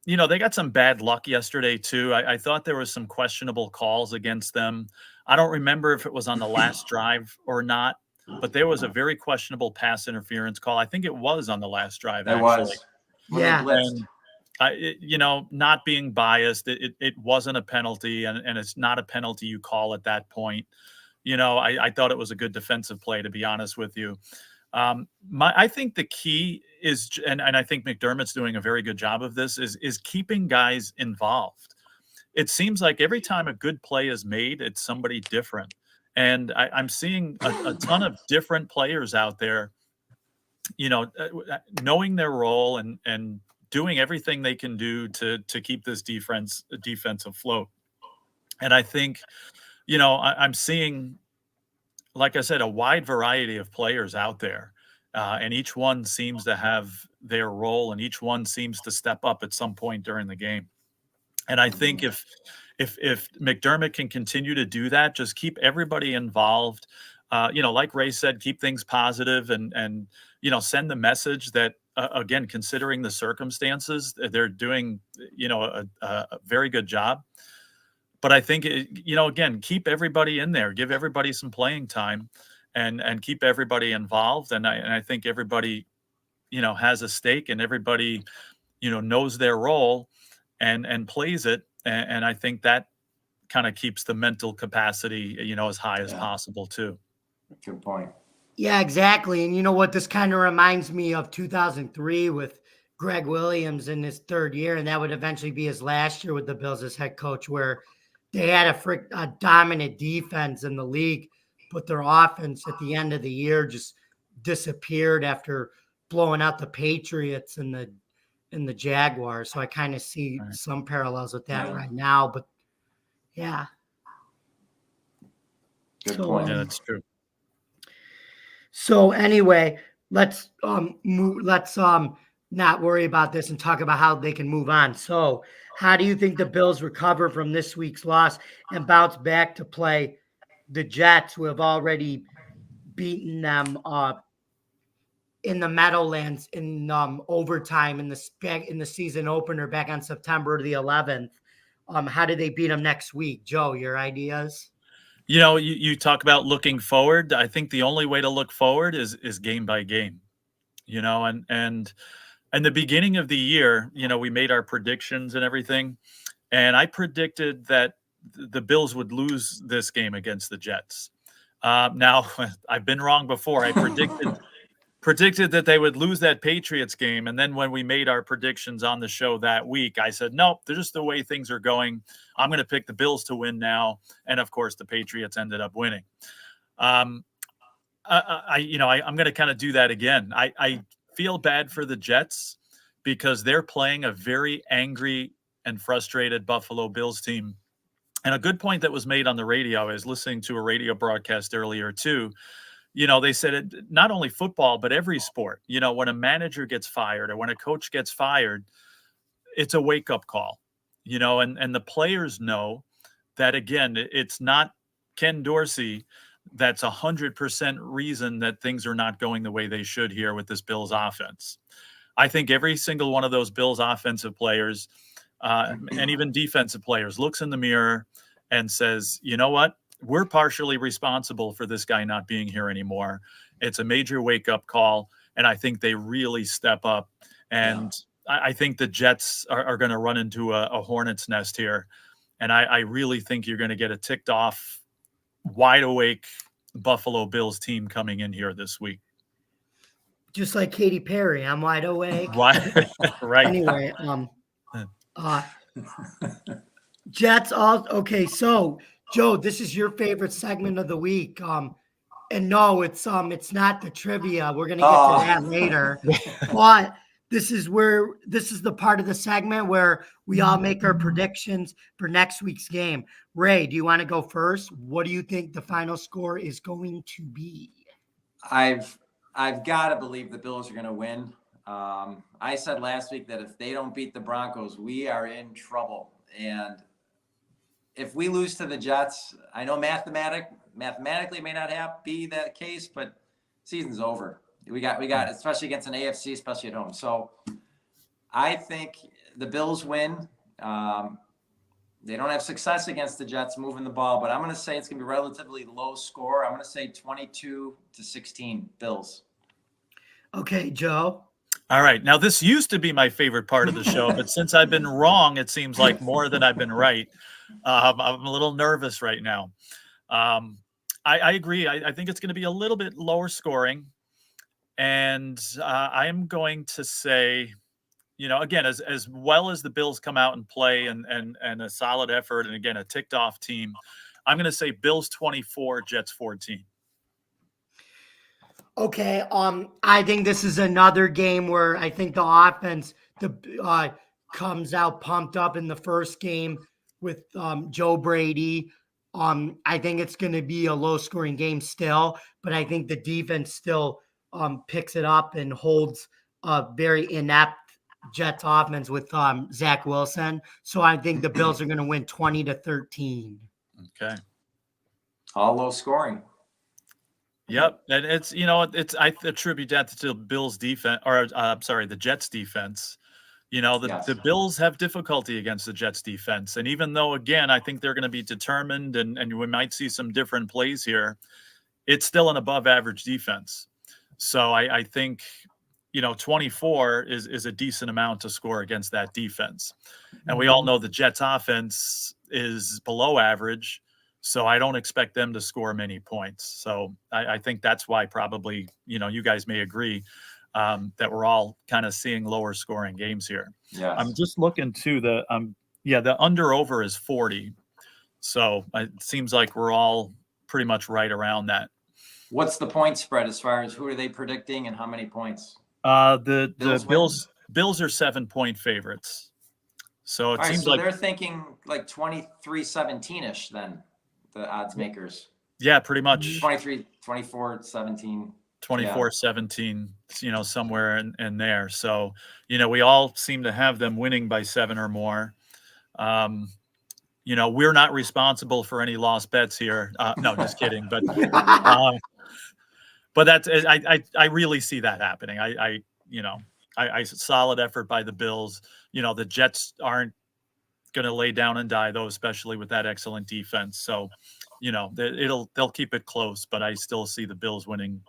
they got some bad luck yesterday too. I thought there was some questionable calls against them. I don't remember if it was on the last drive or not, but there was a very questionable pass interference call. I think it was on the last drive. It actually. was. Yeah. And not being biased, it wasn't a penalty, and it's not a penalty you call at that point. I thought it was a good defensive play, to be honest with you. I think the key is, and I think McDermott's doing a very good job of this, is keeping guys involved. It seems like every time a good play is made, it's somebody different. And I'm seeing a ton of different players out there, knowing their role and doing everything they can do to keep this defense afloat. And I think, I'm seeing, like I said, a wide variety of players out there, and each one seems to have their role, and each one seems to step up at some point during the game. And I think if McDermott can continue to do that, just keep everybody involved, like Ray said, keep things positive and send the message that again, considering the circumstances, they're doing a very good job. But I think again, keep everybody in there, give everybody some playing time, and keep everybody involved. And I think everybody has a stake, and everybody knows their role and plays it. And I think that kind of keeps the mental capacity as high as possible too. Good point. Yeah, exactly. And you know what? This kind of reminds me of 2003 with Greg Williams in his third year, and that would eventually be his last year with the Bills as head coach, where they had a dominant defense in the league, but their offense at the end of the year just disappeared after blowing out the Patriots and the Jaguars. So I kind of see some parallels with that right now. But yeah. Good point. Yeah, that's true. So anyway, let's not worry about this and talk about how they can move on. So how do you think the Bills recover from this week's loss and bounce back to play the Jets, who have already beaten them in the Meadowlands in overtime in the season opener back on September the 11th? How do they beat them next week? Joe, your ideas? You talk about looking forward. I think the only way to look forward is game by game, and the beginning of the year, we made our predictions and everything. And I predicted that the Bills would lose this game against the Jets. Now I've been wrong before. I predicted that they would lose that Patriots game. And then when we made our predictions on the show that week, I said, nope, they're just the way things are going. I'm going to pick the Bills to win now. And of course, the Patriots ended up winning. I'm going to kind of do that again. I feel bad for the Jets because they're playing a very angry and frustrated Buffalo Bills team. And a good point that was made on the radio, I was listening to a radio broadcast earlier too. They said it, not only football, but every sport, when a manager gets fired or when a coach gets fired, it's a wake-up call, and the players know that, again, it's not Ken Dorsey that's 100% reason that things are not going the way they should here with this Bills offense. I think every single one of those Bills offensive players and even defensive players looks in the mirror and says, you know what? We're partially responsible for this guy not being here anymore. It's a major wake-up call, and I think they really step up. And I think the Jets are going to run into a hornet's nest here. And I really think you're going to get a ticked-off, wide-awake Buffalo Bills team coming in here this week. Just like Katy Perry, I'm wide awake. Right. Anyway, Jets all okay. So Joe, this is your favorite segment of the week. And no, it's not the trivia. We're gonna get to that later. But this is the part of the segment where we all make our predictions for next week's game. Ray, do you want to go first? What do you think the final score is going to be? I've got to believe the Bills are going to win. I said last week that if they don't beat the Broncos, we are in trouble. And if we lose to the Jets, I know mathematically may not be that case, but season's over. We got, especially against an AFC, especially at home. So I think the Bills win. They don't have success against the Jets moving the ball, but I'm going to say it's going to be relatively low score. I'm going to say 22-16 Bills. Okay, Joe. All right. Now, this used to be my favorite part of the show, but since I've been wrong, it seems like more than I've been right. I'm a little nervous right now. I agree. I think it's going to be a little bit lower scoring. And I am going to say, again, as well as the Bills come out and play and a solid effort, and again, a ticked off team, I'm going to say Bills 24, Jets 14. Okay. I think this is another game where I think the offense comes out pumped up in the first game with Joe Brady. I think it's going to be a low scoring game still, but I think the defense still picks it up and holds a very inept Jets offense with Zach Wilson. So I think the Bills are going to win 20-13. Okay. All low scoring. Yep, and it's I attribute that to the Bills defense, or sorry, the Jets defense. The Yes. Bills have difficulty against the Jets defense, and even though again I think they're going to be determined, and we might see some different plays here, it's still an above average defense. So I think 24 is a decent amount to score against that defense, and we all know the Jets offense is below average. So I don't expect them to score many points. So I think that's why probably, you guys may agree that we're all kind of seeing lower scoring games here. Yes. I'm just looking to the under over is 40. So it seems like we're all pretty much right around that. What's the point spread as far as who are they predicting and how many points? The Bills Bills are 7-point favorites. So it All right, seems so like they're thinking like 23-17-ish then, the odds makers. yeah, pretty much 23, 24, 17. 24-17, somewhere in there. So, we all seem to have them winning by 7 or more. We're not responsible for any lost bets here. No, just kidding. But that's I really see that happening. I solid effort by the Bills. The Jets aren't going to lay down and die though, especially with that excellent defense. So, they'll keep it close, but I still see the Bills winning,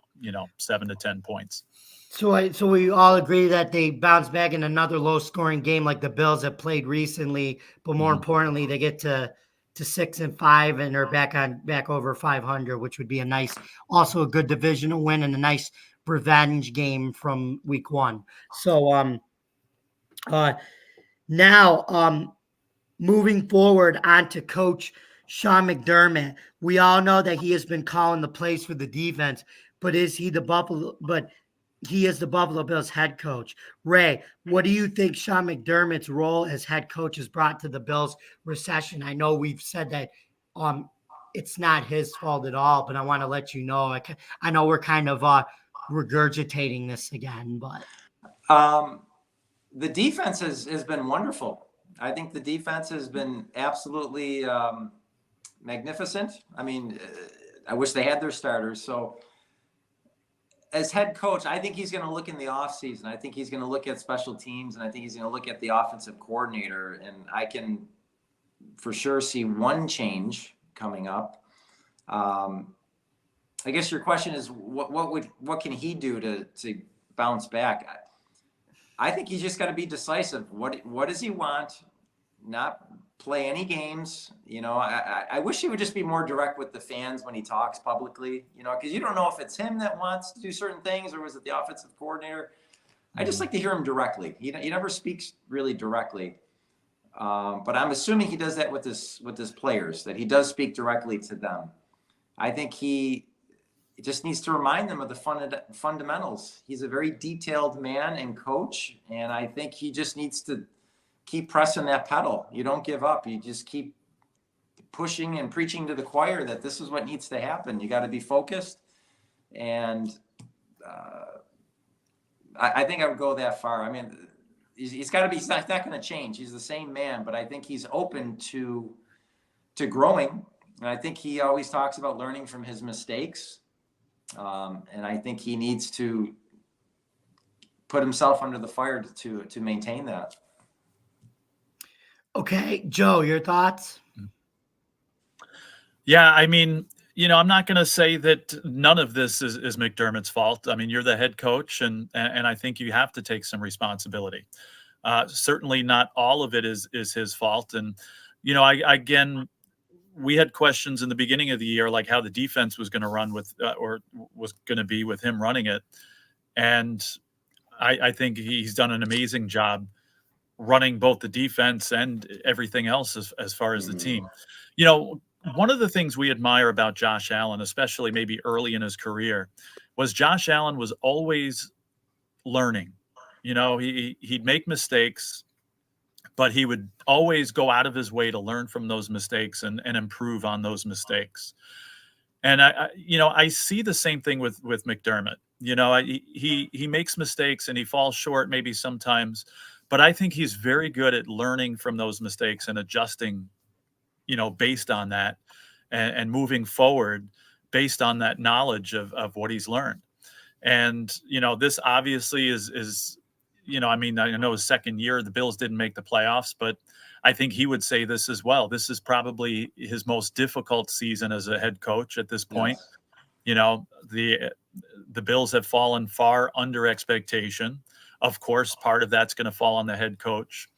7 to 10 points. So we all agree that they bounce back in another low scoring game like the Bills have played recently, but more importantly, they get to 6-5 and are back over 500, which would be also a good divisional win and a nice revenge game from week 1. So now moving forward on to Coach Sean McDermott. We all know that he has been calling the plays for the defense, but he is the Buffalo Bills head coach. Ray, what do you think Sean McDermott's role as head coach has brought to the Bills' recession? I know we've said that it's not his fault at all, but I want to let you know. I know we're kind of regurgitating this again, but the defense has been wonderful. I think the defense has been absolutely magnificent. I mean, I wish they had their starters. So as head coach, I think he's going to look in the offseason. I think he's going to look at special teams, and I think he's going to look at the offensive coordinator. And I can for sure see one change coming up. I guess your question is what can he do to bounce back? I think he's just got to be decisive. What does he want? Not play any games. I wish he would just be more direct with the fans when he talks publicly, because you don't know if it's him that wants to do certain things or was it the offensive coordinator. I just like to hear him directly. He never speaks really directly. But I'm assuming he does that with his players, that he does speak directly to them. I think he just needs to remind them of the fundamentals. He's a very detailed man and coach, and I think he just needs to keep pressing that pedal. You don't give up. You just keep pushing and preaching to the choir that this is what needs to happen. You got to be focused. And I think I would go that far. I mean, he's got to be, he's not going to change. He's the same man, but I think he's open to growing. And I think he always talks about learning from his mistakes. And I think he needs to put himself under the fire to maintain that. Okay, Joe, your thoughts? Yeah, I mean, I'm not going to say that none of this is McDermott's fault. I mean, you're the head coach, and I think you have to take some responsibility. Certainly not all of it is his fault. And, again, we had questions in the beginning of the year, like how the defense was going to run with or was going to be with him running it. And I think he's done an amazing job running both the defense and everything else as far as the team. One of the things we admire about Josh Allen, especially maybe early in his career, was Josh Allen was always learning. He'd make mistakes, but he would always go out of his way to learn from those mistakes and improve on those mistakes. And I see the same thing with McDermott. He makes mistakes and he falls short maybe sometimes, but I think he's very good at learning from those mistakes and adjusting, based on that and moving forward. based on that knowledge of what he's learned. And, this obviously is, I mean, I know his second year, the Bills didn't make the playoffs, but I think he would say this as well. This is probably his most difficult season as a head coach at this point. Yes. The Bills have fallen far under expectation. Of course, part of that's going to fall on the head coach.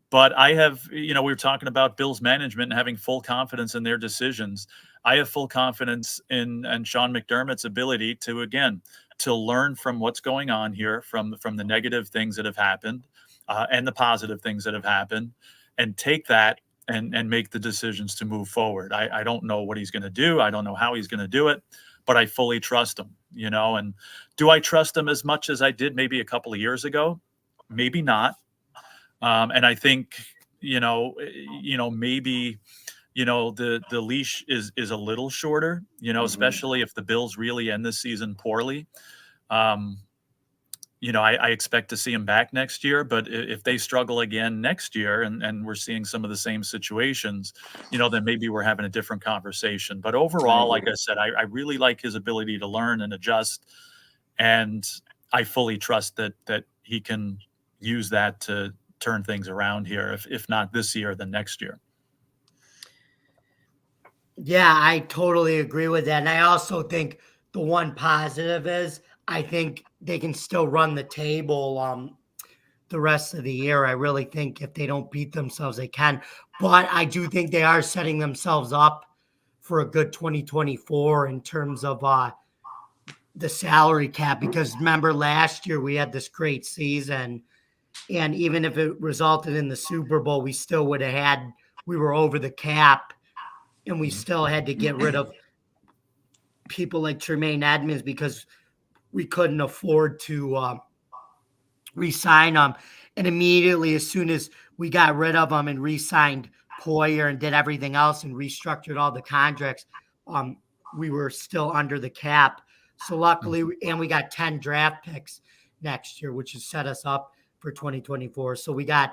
But I have, we were talking about Bills management and having full confidence in their decisions. I have full confidence in Sean McDermott's ability to learn from what's going on here, from the negative things that have happened and the positive things that have happened, and take that and make the decisions to move forward. I don't know what he's going to do. I don't know how he's going to do it, but I fully trust him, and do I trust him as much as I did maybe a couple of years ago? Maybe not. And I think, maybe, the leash is a little shorter, especially if the Bills really end this season poorly. I expect to see him back next year, but if they struggle again next year and we're seeing some of the same situations, then maybe we're having a different conversation. But overall, like I said, I really like his ability to learn and adjust. And I fully trust that he can use that to turn things around here. If not this year, then next year. Yeah, I totally agree with that. And I also think the one positive is I think they can still run the table the rest of the year. I really think if they don't beat themselves, they can. But I do think they are setting themselves up for a good 2024 in terms of the salary cap. Because remember, last year we had this great season. And even if it resulted in the Super Bowl, we still would have we were over the cap, and we still had to get rid of people like Tremaine Edmonds because we couldn't afford to re-sign them. And immediately, as soon as we got rid of them and re-signed Poyer and did everything else and restructured all the contracts, we were still under the cap. So luckily, and we got 10 draft picks next year, which has set us up for 2024. So we got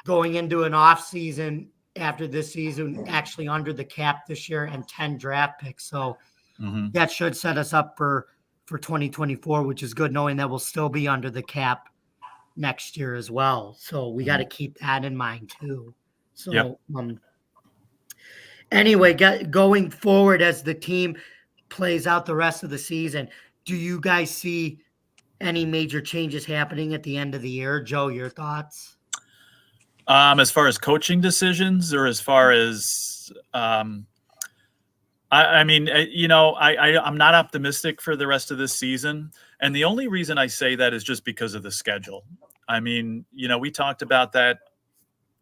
going into an off season after this season, actually under the cap this year, and 10 draft picks. So that should set us up for 2024, which is good, knowing that we'll still be under the cap next year as well. So we got to keep that in mind too. So anyway, going forward as the team plays out the rest of the season, do you guys see any major changes happening at the end of the year? Joe, your thoughts? As far as coaching decisions, or as far as, I'm not optimistic for the rest of this season. And the only reason I say that is just because of the schedule. I mean, we talked about that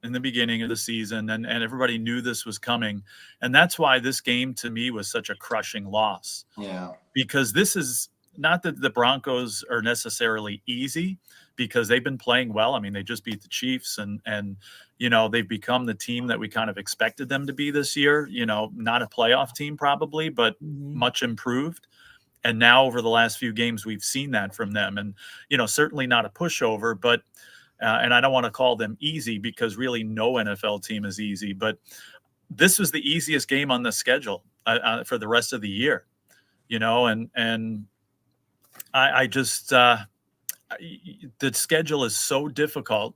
in the beginning of the season, and everybody knew this was coming. And that's why this game to me was such a crushing loss. Yeah. Because this is not that the Broncos are necessarily easy, because they've been playing well. I mean, they just beat the Chiefs, and they've become the team that we kind of expected them to be this year. Not a playoff team probably, but much improved. And now over the last few games, we've seen that from them. And, certainly not a pushover, but and I don't want to call them easy, because really no NFL team is easy. But this was the easiest game on the schedule for the rest of the year, and I just the schedule is so difficult,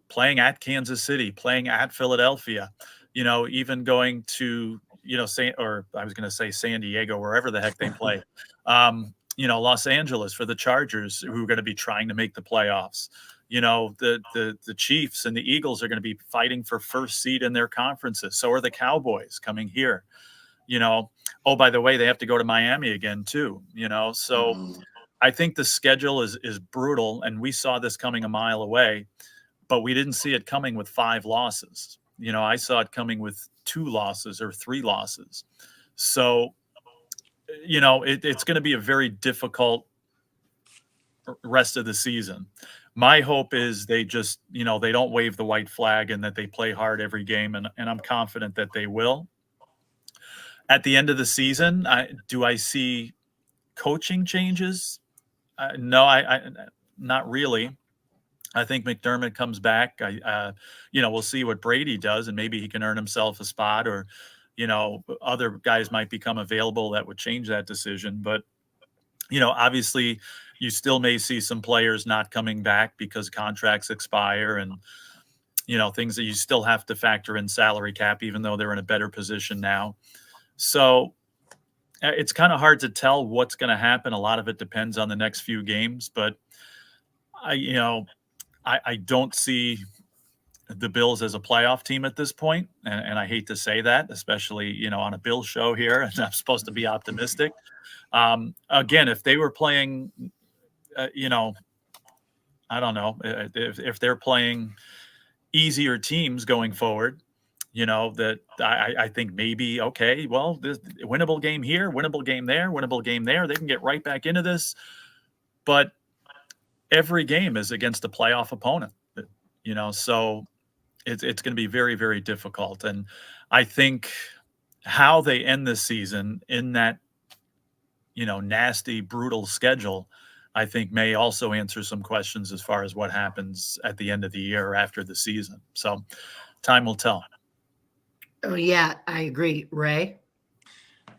playing at Kansas City, playing at Philadelphia, even going to, San Diego, wherever the heck they play, Los Angeles for the Chargers, who are going to be trying to make the playoffs. The Chiefs and the Eagles are going to be fighting for first seed in their conferences. So are the Cowboys coming here. Oh, by the way, they have to go to Miami again too, so I think the schedule is brutal, and we saw this coming a mile away, but we didn't see it coming with 5 losses. I saw it coming with 2 losses or 3 losses. So, it's going to be a very difficult rest of the season. My hope is they just, they don't wave the white flag, and that they play hard every game, and I'm confident that they will. At the end of the season, do I see coaching changes? No, I not really. I think McDermott comes back. We'll see what Brady does, and maybe he can earn himself a spot, or, other guys might become available that would change that decision. But, obviously you still may see some players not coming back because contracts expire and, things that you still have to factor in salary cap, even though they're in a better position now. So it's kind of hard to tell what's going to happen. A lot of it depends on the next few games, but I don't see the Bills as a playoff team at this point. And I hate to say that, especially, on a Bills show here, and I'm supposed to be optimistic. Again, if they were playing, I don't know if they're playing easier teams going forward, that I think maybe, okay, well, this winnable game here, winnable game there, winnable game there. They can get right back into this. But every game is against a playoff opponent, so it's going to be very, very difficult. And I think how they end this season in that, nasty, brutal schedule, I think may also answer some questions as far as what happens at the end of the year or after the season. So time will tell. Oh, yeah, I agree. Ray?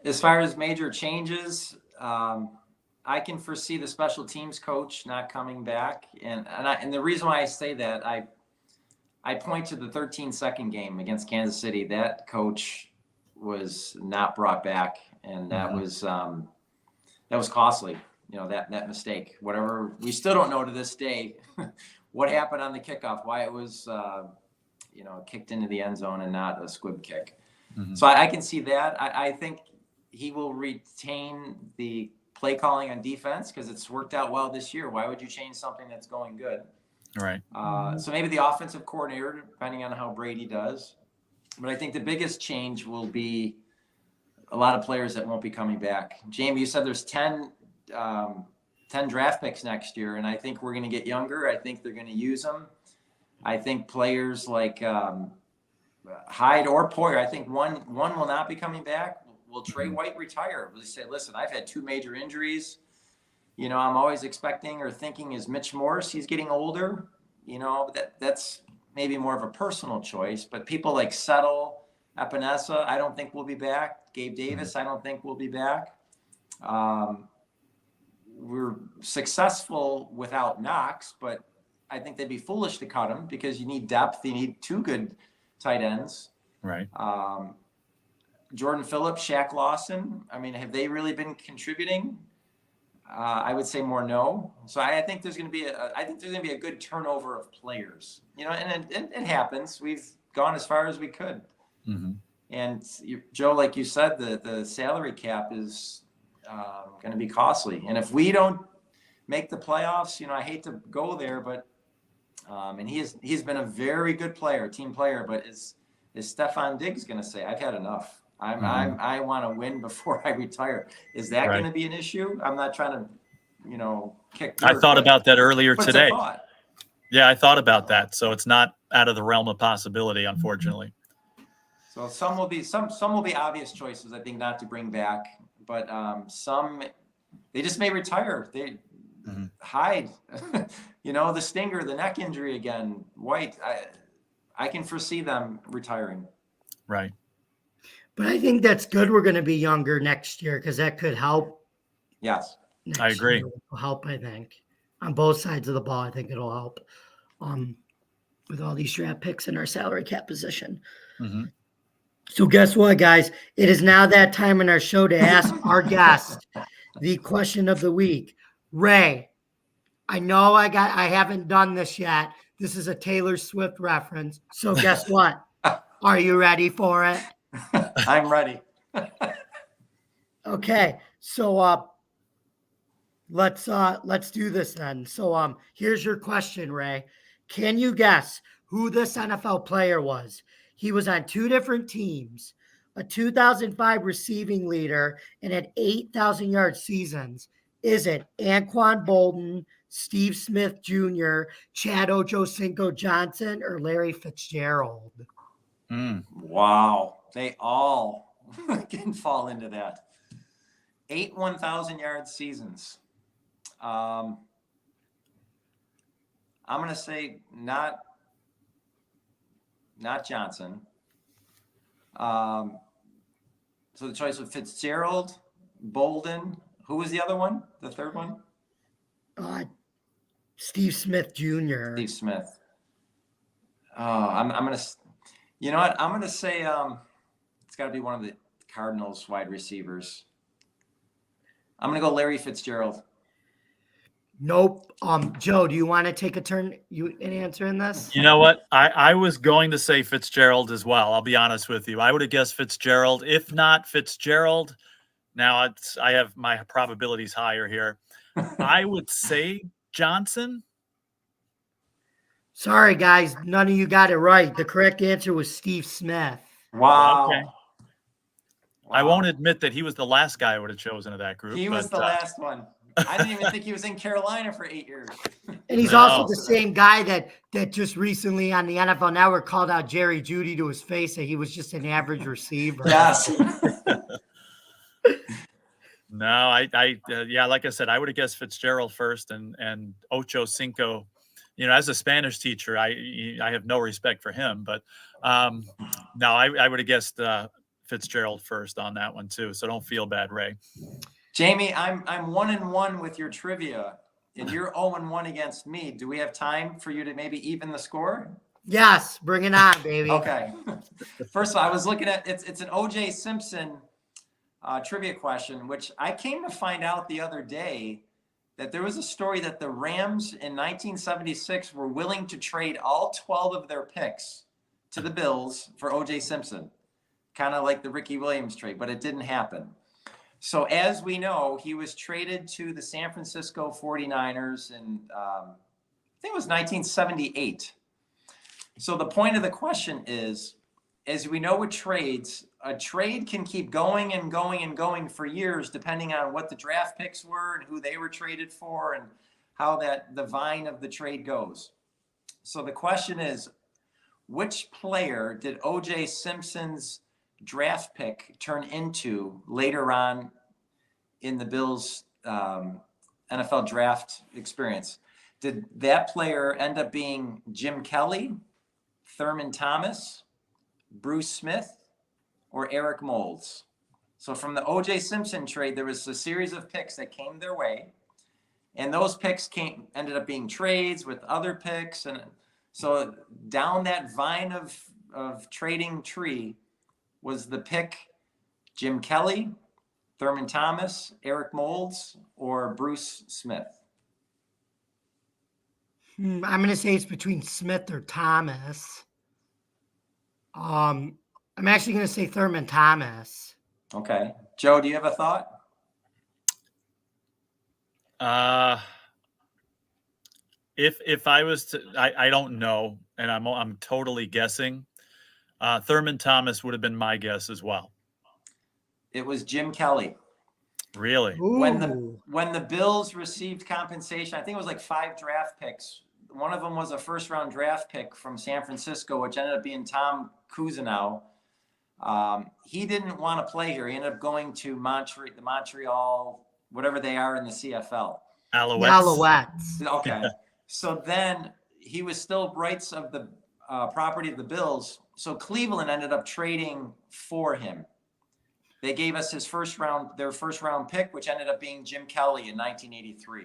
As far as major changes, I can foresee the special teams coach not coming back. And the reason why I say that, I point to the 13-second game against Kansas City. That coach was not brought back, and that was costly. That mistake. Whatever, we still don't know to this day what happened on the kickoff, why it was kicked into the end zone and not a squib kick. Mm-hmm. So I can see that. I think he will retain the play calling on defense because it's worked out well this year. Why would you change something that's going good? Right. So maybe the offensive coordinator, depending on how Brady does. But I think the biggest change will be a lot of players that won't be coming back. Jamie, you said there's 10 draft picks next year, and I think we're going to get younger. I think they're going to use them. I think players like Hyde or Poyer, I think one will not be coming back. Will Trey White retire? Will he say, listen, I've had 2 major injuries. I'm always expecting or thinking, is Mitch Morse, he's getting older. That's maybe more of a personal choice. But people like Settle, Epinesa, I don't think will be back. Gabe Davis, I don't think will be back. We're successful without Knox, but I think they'd be foolish to cut him because you need depth. You need 2 good tight ends. Right. Jordan Phillips, Shaq Lawson. I mean, have they really been contributing? I would say more no. So I think there's going to be a good turnover of players. And it happens. We've gone as far as we could. Mm-hmm. And Joe, like you said, the salary cap is going to be costly. And if we don't make the playoffs, I hate to go there, but and he's been a very good player, team player. But is Stefon Diggs going to say, I've had enough? I want to win before I retire. Is that going to be an issue? I'm not trying to, kick dirt. I thought about that earlier today. Yeah, I thought about that. So it's not out of the realm of possibility, unfortunately. So some will be obvious choices, I think, not to bring back, but some they just may retire. They Hyde, the stinger, the neck injury again. White, I can foresee them retiring. Right. But I think that's good. We're going to be younger next year because that could help. Yes, I agree. It'll help, I think, on both sides of the ball. I think it'll help with all these draft picks in our salary cap position. Mm-hmm. So guess what, guys? It is now that time in our show to ask our guest the question of the week. Ray, I know I haven't done this yet. This is a Taylor Swift reference. So guess what? Are you ready for it? I'm ready. Okay, so let's do this then. So here's your question, Ray. Can you guess who this NFL player was? He was on 2 different teams, a 2005 receiving leader, and had 8,000-yard seasons. Is it Anquan Bolden, Steve Smith Jr., Chad Ochocinco Johnson, or Larry Fitzgerald? Wow. They all can fall into that. 8 1,000-yard seasons. I'm going to say not Johnson. So the choice was Fitzgerald, Bolden. Who was the other one? The third one? Steve Smith Jr. Steve Smith. Oh, I'm gonna. You know what? I'm gonna say it's got to be one of the Cardinals wide receivers. I'm gonna go Larry Fitzgerald. Nope. Joe, do you want to take a turn? You in answering this? You know what? I was going to say Fitzgerald as well. I'll be honest with you. I would have guessed Fitzgerald. If not Fitzgerald, now I have my probabilities higher here. I would say Johnson. Sorry, guys, none of you got it right. The correct answer was Steve Smith. Wow. Okay. I won't admit that he was the last guy I would have chosen of that group. He was the last one. I didn't even think he was in Carolina for 8 years. And he's also the same guy that just recently on the NFL Network called out Jerry Jeudy to his face that he was just an average receiver. Yes. No, yeah, like I said, I would have guessed Fitzgerald first and Ocho Cinco. You know, as a Spanish teacher, I have no respect for him, but no, I would have guessed Fitzgerald first on that one too. So don't feel bad, Ray. Jamie, I'm 1-1 with your trivia, and you're 0-1 against me. Do we have time for you to maybe even the score? Yes, bring it on, baby. Okay. First of all, I was looking at it's an O.J. Simpson trivia question, which I came to find out the other day that there was a story that the Rams in 1976 were willing to trade all 12 of their picks to the Bills for O.J. Simpson, kind of like the Ricky Williams trade, but it didn't happen. So as we know, he was traded to the San Francisco 49ers in, I think it was 1978. So the point of the question is, as we know with trades, a trade can keep going and going and going for years, depending on what the draft picks were and who they were traded for and how the vine of the trade goes. So the question is, which player did O.J. Simpson's draft pick turn into later on in the Bills' NFL draft experience? Did that player end up being Jim Kelly, Thurman Thomas, Bruce Smith, or Eric Moulds? So from the O.J. Simpson trade, there was a series of picks that came their way, and those picks ended up being trades with other picks, and so down that vine of trading tree was the pick Jim Kelly, Thurman Thomas, Eric Moulds, or Bruce Smith? I'm going to say it's between Smith or Thomas. I'm actually going to say Thurman Thomas. Okay. Joe, do you have a thought? If I was to, I don't know, and I'm totally guessing. Thurman Thomas would have been my guess as well. It was Jim Kelly. Really? Ooh. When the Bills received compensation, I think it was like 5 draft picks. One of them was a first-round draft pick from San Francisco, which ended up being Tom Cousineau. He didn't want to play here. He ended up going to the Montreal, whatever they are in the CFL. Alouettes. Okay. So then he was still rights of the property of the Bills. So Cleveland ended up trading for him. They gave us their first round pick, which ended up being Jim Kelly in 1983.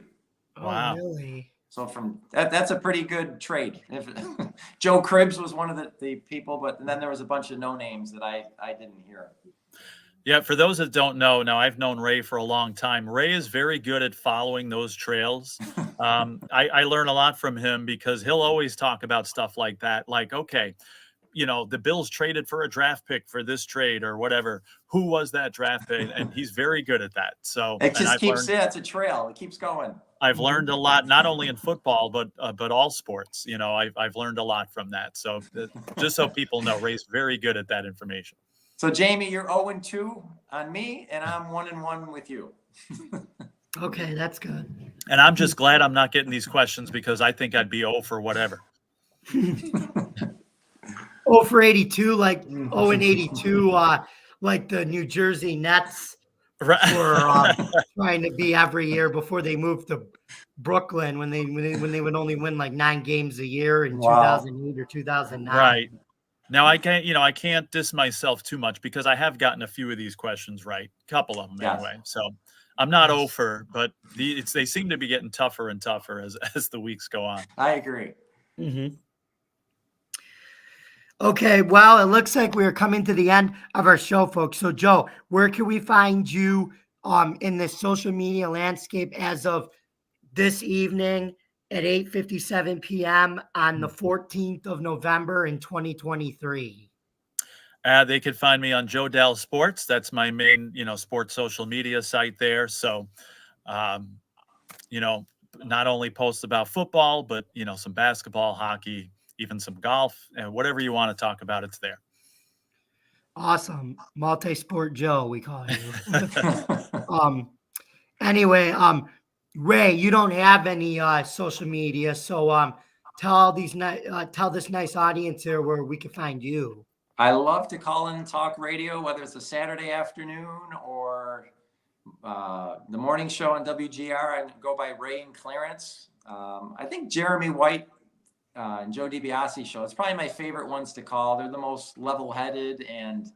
Wow. Oh, really? So from that's a pretty good trade. Joe Cribbs was one of the people, but then there was a bunch of no names that I didn't hear. Yeah, for those that don't know, now I've known Ray for a long time. Ray is very good at following those trails. I learn a lot from him because he'll always talk about stuff like that. Like, okay, you know, the Bills traded for a draft pick for this trade or whatever. Who was that draft pick? And he's very good at that. So it just keeps, it's a trail. It keeps going. I've learned a lot, not only in football, but all sports. You know, I've learned a lot from that. So just so people know, Ray's very good at that information. So Jamie, you're 0-2 on me, and I'm 1-1 with you. Okay, that's good. And I'm just glad I'm not getting these questions because I think I'd be 0 for whatever. 0 for 82, like 0 and 82, like the New Jersey Nets were trying to be every year before they moved to Brooklyn when they would only win like 9 games a year in 2008 or 2009. Right. Now I can't diss myself too much because I have gotten a few of these questions right, a couple of them Yes. anyway. So I'm not Yes. over, but they seem to be getting tougher and tougher as the weeks go on. I agree. Mm-hmm. Okay, well, it looks like we're coming to the end of our show, folks. So, Joe, where can we find you in this social media landscape as of this evening at 8:57 p.m. on the 14th of November in 2023? They could find me on Joe Dell Sports. That's my main, sports social media site there. So, not only posts about football, but some basketball, hockey, even some golf, and whatever you want to talk about, it's there. Awesome. Multi-sport Joe, we call you. Anyway, Ray, you don't have any social media, so tell this nice audience here where we can find you. I love to call in and talk radio, whether it's a Saturday afternoon or the morning show on WGR. I go by Ray and Clarence. I think Jeremy White and Joe DiBiase show. It's probably my favorite ones to call. They're the most level-headed and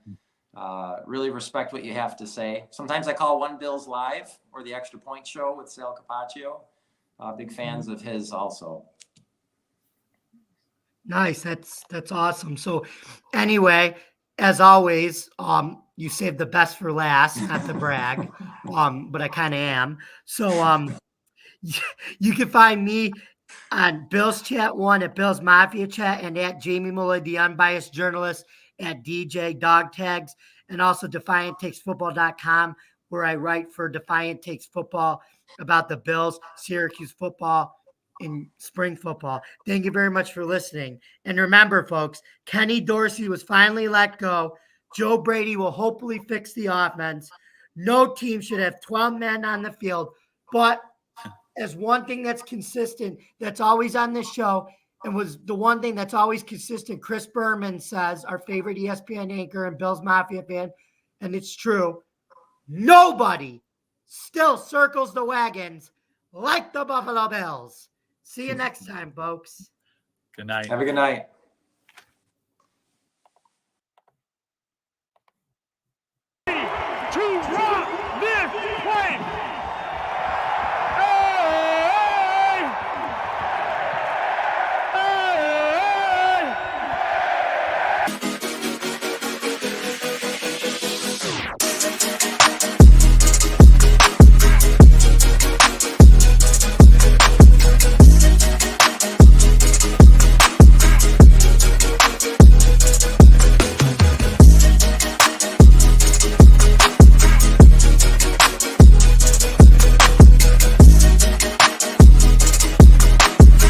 really respect what you have to say. Sometimes I call One Bills Live or the Extra Point Show with Sal Capaccio. Big fans of his also. Nice. That's awesome. So anyway, as always, you saved the best for last, not to brag, but I kind of am. So you can find me on Bills Chat 1 at Bills Mafia Chat and at Jamie Malloy, the unbiased journalist, at DJ Dog Tags, and also DefiantTakesFootball.com, where I write for Defiant Takes Football about the Bills, Syracuse football, and spring football. Thank you very much for listening. And remember, folks, Kenny Dorsey was finally let go. Joe Brady will hopefully fix the offense. No team should have 12 men on the field, but as one thing that's consistent, that's always on this show, and was the one thing that's always consistent, Chris Berman says, our favorite ESPN anchor and Bills Mafia fan, and it's true, nobody still circles the wagons like the Buffalo Bills. See you next time, folks. Good night. Have a good night.